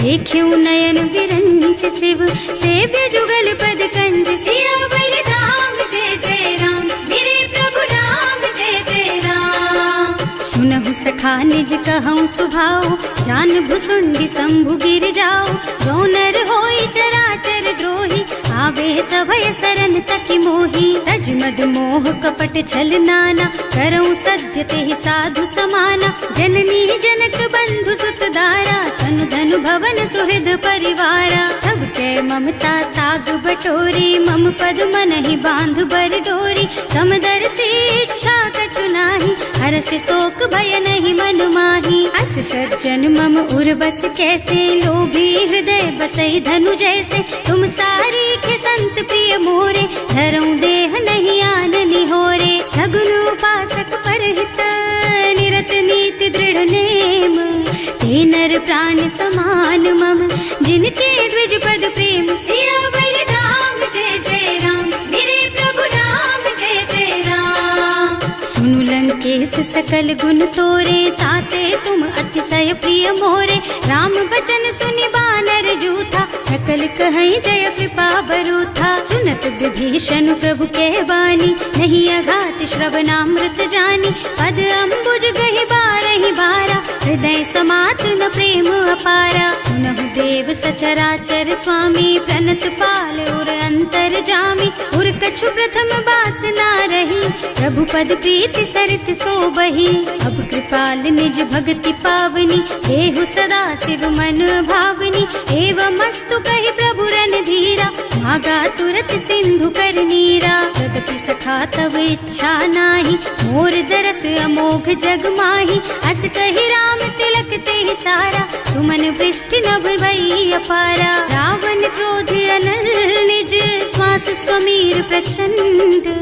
S1: देखियो नयन विरंच शिव, सेव्य जुगल पद कंज। सियावर राम जय जय राम, मेरे प्रभु राम जय जय राम। सुनहु सखा निज कहूँ सुभाऊ, जान भुसुंडी शंभु गिर जाओ। जो नर होई चराचर द्रोही, आवे सभय सरन तकी मोही। तज मद मोह कपट छल नाना, करऊँ सत्य तेहि साधु समाना। जननी जनक बंधु सुत दारा, तनु धनु भवन सुहृद परिवारा। तब कै ममता ताग बटोरी, मम पद मनहि बांध बर डोरी। समदर्शी इच्छा कछु नाही, हर्ष शोक भय नहीं मन माही। अस सज्जन मम उर बस कैसे, लोभी हृदय बसई धनु जैसे। तुम सारी के संत प्रिय मोरे, धरऊं देह नहीं आन निहोरे। सगुन उपासक परहित, निरत नीति दृढ़ नेम। ते नर प्राण समान मम, जिनके द्विज पद प्रेम। सियावर राम जय जय राम, मेरे प्रभु राम जय जय राम। सुनु लंकेश सकल गुण तोरे, ताते तुम अतिशय प्रिय मोरे। राम बचन सुनि बानर जूथा, सकल कहई जय कृपा बरूथा। सुनत विभीषण प्रभु के बानी, नहीं अघात श्रवणामृत जानी। पद अम्बुज गहि बारहि बारा, हृदय समात न प्रेम अपारा। सुनहु देव सचराचर स्वामी, प्रणत पाल उर अंतर जामी। उर कछु प्रथम बास ना रही, प्रभु पद प्रीति सरित सोबही। अब कृपाल निज भक्ति पावनी, देहु सदा शिव मन भावनी। एवं मस्तु कहि प्रभु रन धीरा, मागा तुरत सिंधु कर नीरा। तदपि सखा तब इच्छा नाही, मोर दरस अमोघ जग माही। अस कहि राम तिलक तेहि सारा, तुमन वृष्टि नभ भई अपारा। रावण क्रोध अनल निज, श्वास स्वमीर प्रचंड।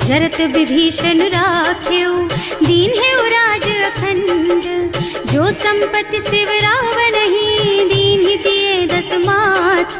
S1: जरत विभीषण राख्यो, दीन है राज अखंड। जो संपत्ति शिव रावण ही, दीन ही दिए दस माथ।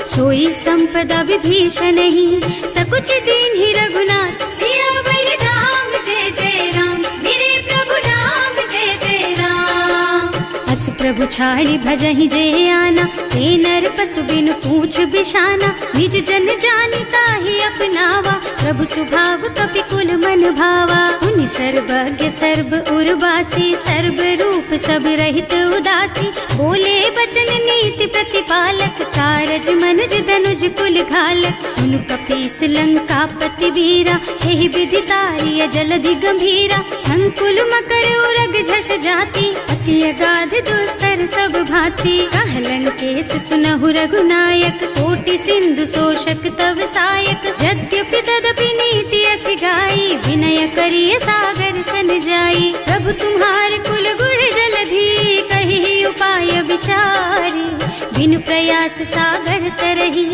S1: सोई संपदा विभीषण ही, सकुच दीन ही रघुनाथ। सियावर राम जय जय राम, मेरे प्रभु राम जय जय राम। अस प्रभु छाड़ी भजहि जे आना, ते नर पशु बिनु पूछ बिशाना। निज जन जानि ताहि अपनावा, प्रभु सुभाव कपिकुल मन भावा। उनि सर्वज्ञ सर्व उर्वासी, सर्व रूप सब रहित उदासी। बोले बचन नीति प्रतिपालक, कारज मनुज धनुज कुल घालक। सुनु कपीस लंकापति वीरा, एहि विधि तारिय जलधि गंभीरा। संकुल मकर उरग झष जाति, अति अगाध दुस्तर सब भांति। कहलन केस सुनहु रघुनायक, कोटि सिंधु शोषक तव सायक। यद्यपि तदपि नीति अस गाई, विनय करिय सागर सन जाई। प्रभु तुम्हार कुल गुण जलधि, कहि उपाय विचारी। बिनु प्रयास सागर तरही,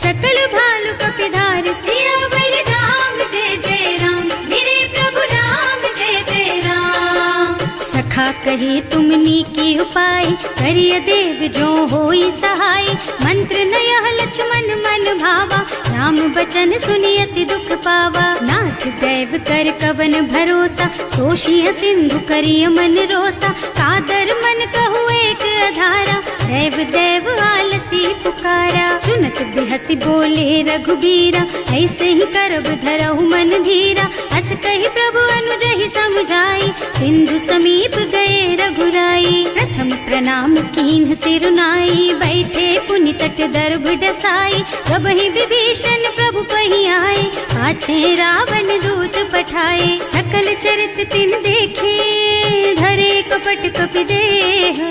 S1: सकल भालु कपिधार। सियावर राम जय जय राम, मेरे प्रभु राम जय जय राम। सखा कही तुमनी की उपाय, करिय देव जो होई सहाय। मंत्र नयह लक्ष्मण मन भावा, राम बचन सुनि अति दुख पावा। नाथ दैव कर कवन भरोसा, तोषिय सिंधु करिय मन रोसा। कादर मन कहु एक अधारा, दैव दैव आलसी पुकारा। सुनत बिहसी बोले रघुबीरा, ऐसे ही करब धरहु मन धीरा। अस कही प्रभु अनुजहि समझाई, सिंधु समीप गए रघुराई। प्रथम प्रणाम कीन्ह सिरुनाई, बैठे पुनि तट दर्भ डसाई। प्रभहि विभीषण प्रभु कहि आए, पाछे रावण दूत पठाए। सकल चरित तिन देखे, धरे कपट कपि देह।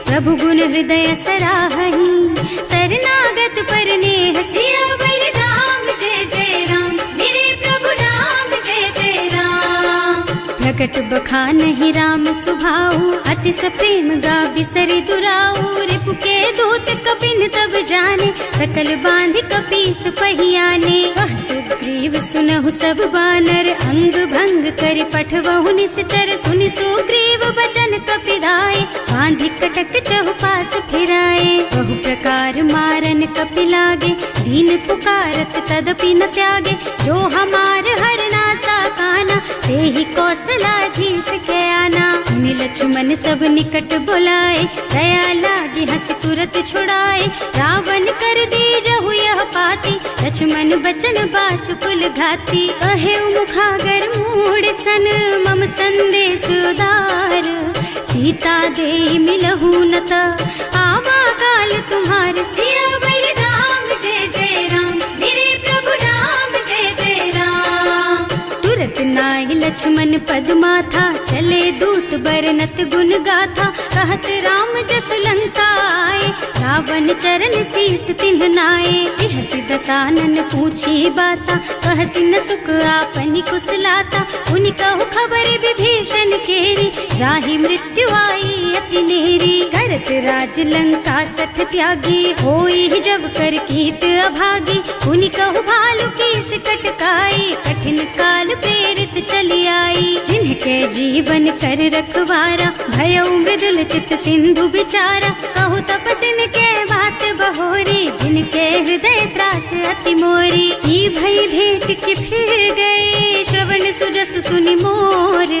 S1: प्रभु गुण हृदय सराहहि, शरणागत पर नेह। सियावर राम जय जय राम, मेरे प्रभु राम जय जय राम। प्रकट बखानहि राम सुभाऊ, अति सप्रेम गा बिसरि दुराऊ। रिपु के दूत कपिन तब जाने, सकल बांधि कपीस पहियाने। वह सुग्रीव सुनहु सब बानर, अंग भंग करि पठवहु निश्चर। सुनि सुग्रीव बचन कपिधाय, बांधि कटक चहुपास फिराए। बहु प्रकार मारन कपि लागे, दीन पुकारत तदपि न त्यागे। जो हमार हरनासा काना, तेहि कौशलाधीश के आना। मुनि लक्ष्मण सब निकट बुलाए, दया लागी हंस तुरत छुड़ाए। रावण कर दीजहु यह पाती, लक्ष्मण बचन बाचु कुल घाती। कहे मुखागर मूढ़ सन, मम संदेश उदार। सीता दे मिलहु न ता, आवा काल तुम्हार। सियावर राम जय जय राम, मेरे प्रभु राम जय जय राम। तुरत नाहि लक्ष्मण पद माथा, चले दूत बरनत गुण गाथा। कहत राम जस लंका आए, रावण चरण शीस तिन्ह नाए। बिहसि दसानन पूछी बाता, कहसि न सुख आपनि कुशलाता। उनि कहु खबर विभीषण केरी, जाहि मृत्यु आई अति नेरी। करत राज लंका सठ त्यागी, होई जब कर कीट अभागी। उनि कहु भालु कीस कटकाई, कठिन काल प्रेरित चली आई। जिनके जीवन कर रखवारा, भयउ मृदुल चित सिंधु बिचारा। कहु तपसिन के बात बहोरी, जिनके हृदय त्रास अति मोरी। ई भई भेंट के फिर गए, श्रवण सुजस सुनि मोर।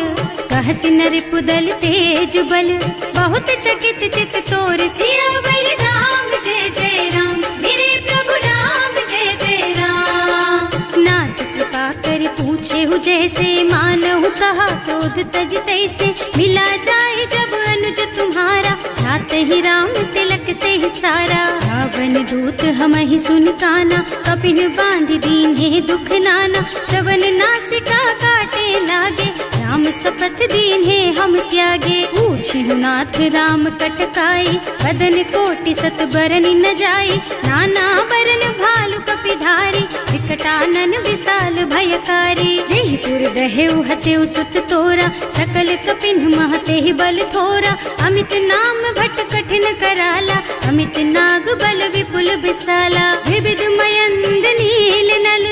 S1: कहसि नर पुदल तेज बल, बहुत चकित चित तोर। सियावर राम जय जय राम, मेरे प्रभु राम जय जय राम। नाथ कृपा कर पूछे हु जैसे, मानहु कहा क्रोध तज तैसे। मिला जाए जब अनुज तुम्हारा, जाते ही राम तिलक ते सारा। रावण दूत हमहि सुन काना, कपिन बांधि दीन्हे दुख नाना। श्रवण नासिका काटे लागे, राम शपथ दीन्हे हम त्यागे। पूछिहु नाथ राम कटकाई, बदन कोटि सत बरनि न जाई। नाना बरन भालु कपिधारी, विकटानन विशाल भयकारी। जेहि पुर दहेउ हतेउ सुत तोरा, सकल कपिन महते बल थोरा। अमित नाम भट कठिन कराला, अमित नाग बल विपुल विशाला। विविध मयंद नील नल,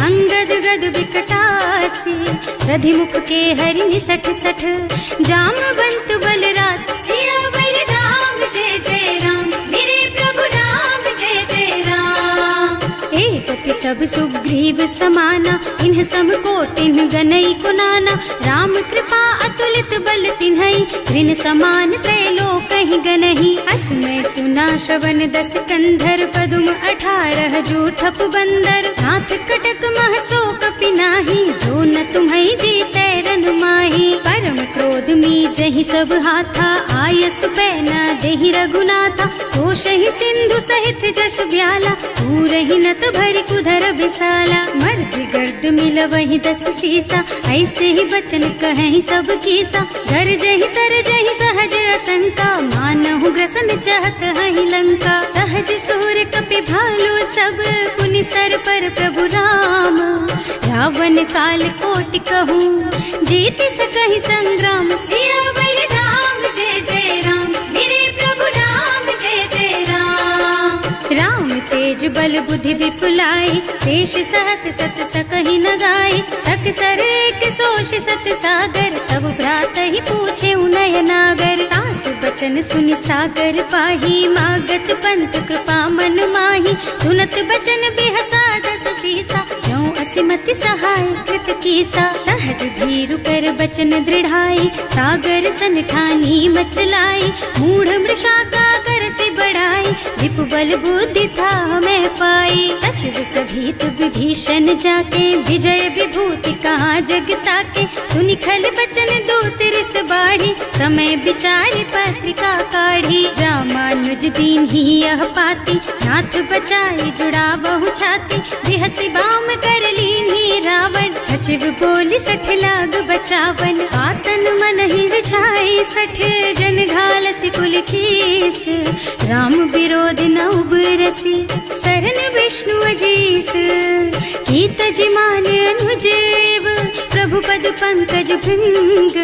S1: अंगद गद विकटासी। दधिमुख के हरि निसठ सठ, जामवंत बलराज। सियावर राम जय जय राम, मेरे प्रभु राम जय जय राम। एक के सब सुग्रीव समाना, इन्ह सम कोटिन गनई को नाना। राम कृपा अतुलित बल तिन्हई, ऋण समान त्रैलोकहि गनहि। असमय सुना श्रवण दस कंधर, पदुम 18 जूठप बंदर। नाथ कटक मह शोक कपि नाही, जो न तुम्हें जीते रन माही। परम क्रोध मी जहि सब हाथा, आयस पैना देहि रघुनाथा। सोषहि सिंधु सहित जश ब्याला, पूरहि नत भरि कुधर बिसाला। मर्द गर्द मिल वही 10 सीसा, ऐसे ही बचन कहें सब कीसा। घर जहि तर जहि सहज असंका, मानहु ग्रसन चाहत हहि लंका। सहज सूर कपि भालू सब, पुनि सर पर प्रभु राम। रावण काल कोटि कहूँ, जीति सकहि संग्राम। सियावर राम जय जय राम, मेरे प्रभु राम जय जय राम। राम तेज बल बुद्धि विपुलाई, शेष सहस सत सकहि न गाई। सक सर एक सोष सत सागर, तब भ्रात ही पूछे नय नागर। तास बचन सुनि सागर पाही, मागत पंत कृपा मन माही। सुनत बचन बिहसा 10 सीसा, ज्यों असिमति सहाय कृत कीसा। सहज धीरु कर बचन दृढ़ाई, सागर सन ठानी मचलाई। मूढ़ मृषा का कर से बढ़ाई, विपु बल बुद्धि था मैं पाई। सचिव सभीत विभीषण जाके, विजय विभूति कहाँ जगता के। सुनि खल बचन दूत रिस बाढ़ी, समय विचारी पत्रिका काढ़ी। रामानुज दीन ही यह पाती, नाथ बचाई जुड़ा बहु छाती। बिहसी बाम कर लीन्ही रावण, सचिव बोली 60 लाग बचावन। आतन मन ही रिझाई 60, जन घालसी कुल कीस। राम विरोध न उबरसी, सरन विष्णु अजीस। कीत जिमान अनुजेव, प्रभु पद पंकज भृंग।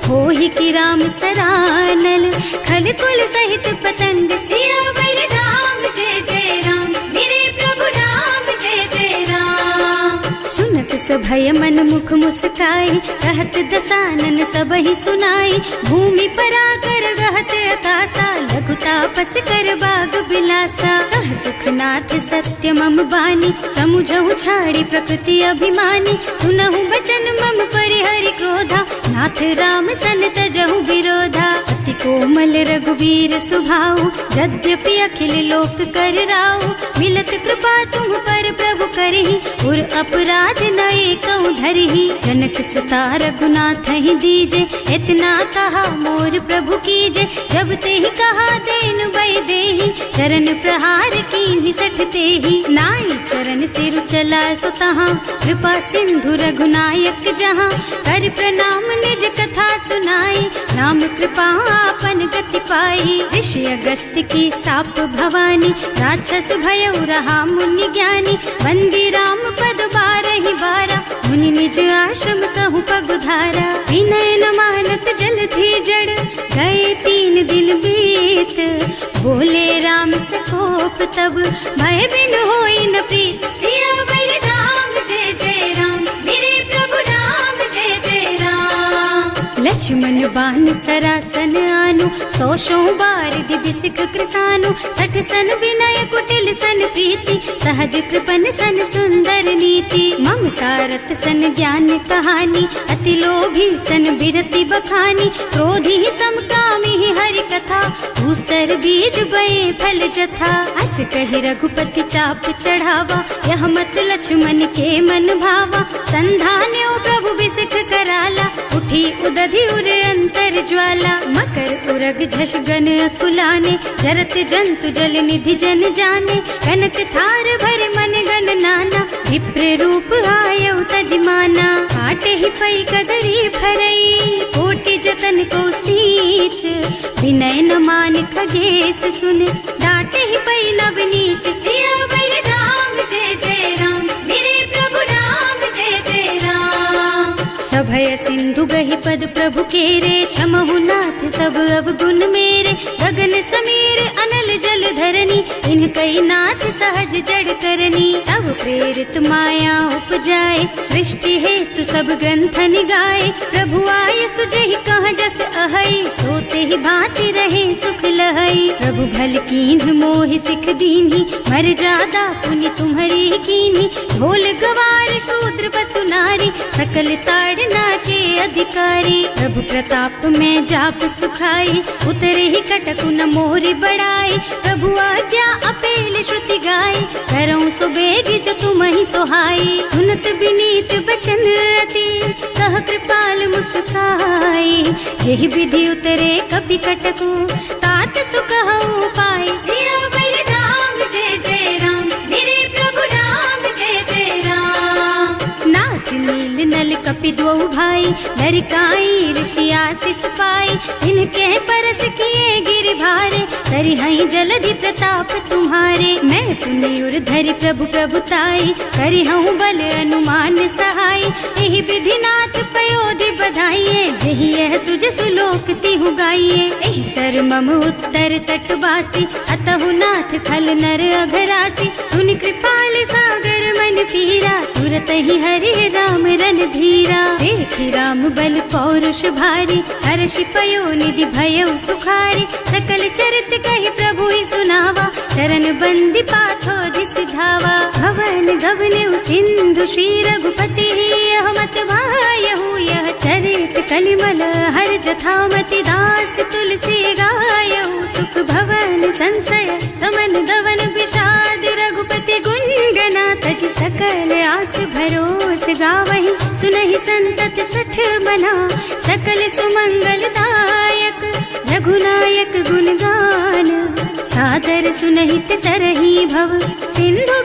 S1: होहि की राम सरानल, खल कुल सहित पतंग। सियावर राम जय जय राम, मेरे प्रभु राम जय जय राम। सुनत सभय मन मुख मुस्काई, कहत दसानन सबहि सुनाई। भूमि पराकर गहत आकाशा, लघु तापस कर बाग बिलासा। कह सुखनाथ सत्य मम बानी, समुझहु छाड़ी प्रकृति अभिमानी। सुनहु बचन मम परिहरि क्रोधा, नाथ राम सन तजहु विरोधा। अति कोमल रघुवीर सुभाऊ, यद्यपि अखिल लोक कर राऊ। मिलत कृपा तुम पर प्रभु करहि, उर अपराध न एकौ धरहि। जनक सुता रघुनाथ ही दीजे, इतना कहा मोर प्रभु कीजे। जब ते ही कहा देन बई देहि, चरण प्रहार कीन्ही 60 तेहि। नाई चरण सिरु चला सुतहाँ, कृपा सिंधु रघुनायक जहाँ। कर प्रणाम निज कथा सुनाई, राम कृपा आपन गति पाई। ऋषि अगस्त्य की साप भवानी, राक्षस भयउ रहा मुनि ज्ञानी। बंदी राम पद 12 बारा, मुनि निज आश्रम कहूँ पगुधारा। विनय न मानत जल थी जड़, गए 3 दिन बीत। बोले राम सकोप तब, भय बिन होई न प्रीत। सियावर राम जय जय राम, मेरे प्रभु राम जय जय राम। लक्ष्मण बान सरासन आनु, 100 बारिधि बिसिक कृसानु। 60 सन विनय कुटिल सन प्रीति, सहज कृपन सन सुंदर नीति। ममता रत सन ज्ञान कहानी, अति लोभी सन बिरति बखानी। क्रोधी समकामी हरि कथा, दूसर बीज बये फल जथा। अस कहि रघुपति चाप चढ़ावा, यह मत लक्ष्मण के मन भावा। संधान्यो प्रभु बिसिक कराला, उठी उदधि उर अंतर ज्वाला। मकर उरग झष गन अकुलाने, जरत जंतु जल निधि जन जाने। कनक थार भर मन गन नाना, विप्र रूप आयउ तजमाना। काटे ही पई कदरी भरई, कोटि जतन को सींच। विनय न मान खगेश सुन, डांटे ही पई नव नीच। सियावर राम जय जय राम, मेरे प्रभु राम जय जय राम। सभय सिंधु गहि पद प्रभु केरे, क्षमहु नाथ सब अवगुण मेरे। गगन समीर अनल जल धरनी, इन्ह कई नाथ सहज जड़ करनी। तब प्रेरित माया उपजाए, सृष्टि हेतु सब ग्रंथन गाए। प्रभु आय सुजहि कह जस अहै, सोते ही भांति रहे सुख लहै। प्रभु भल कीन्ह मोहि सिख दीन्ही, मर्यादा पुनि तुम्हरी कीन्ही। ढोल गवार शूद्र पशु नारी, सकल ताड़ना के अधिकारी। प्रभु प्रताप में जाप सुखाई, उतरे ही कटकु न मोरि बड़ाई। प्रभु आज्ञा अपेल श्रुति गाय, करऊं सो बेग जो तुम ही सोहाई। सुनत विनीत बचन अति, कह कृपाल मुस्काई। यही विधि उतरे कपि कटको, तात सुख हऊ पाए। सियावर राम जय जय राम, मेरे प्रभु राम जय जय राम। नाथ नील नल कपि दो भाई, लरिकाई ऋषि आशीष पाई। इनके परस किए गिर भारे, तरि हई जलधि प्रताप तुम्हारे। मैं पुनि उर धरि प्रभु प्रभुताई, करि हूँ बल अनुमान सहाय। यही विधि नाथ पयोधि बधाइए, यही यह सुज सुलोक तिहु गाइए। एहि सर मम उत्तर तटवासी, अतहु नाथ खल नर अघरासी। सुनि कृपाल सागर मन पीरा, तुरत ही हरि राम रन धीरा। देखि राम बल पौरुष भारी, हर्षि पयो निधि भयउ सुखारी। सकल चरित कहि प्रभु ही सुनावा, चरण बंदी पाथो सिधावा। भवन गगन सिंधु श्री रघुपति, यह मत वायहु यह चरित कलिमल हर जथामति। दास तुलसी गायहु, सुख भवन संशय समन दवन विषाद। रघुपति गुण गना तज सकल आस भरोस गावहि। सुनहि संतत सठ मना, सकल सुमंगल दायक। रघुनायक गुण गान, सादर सुनहित तरही भव। सिंधु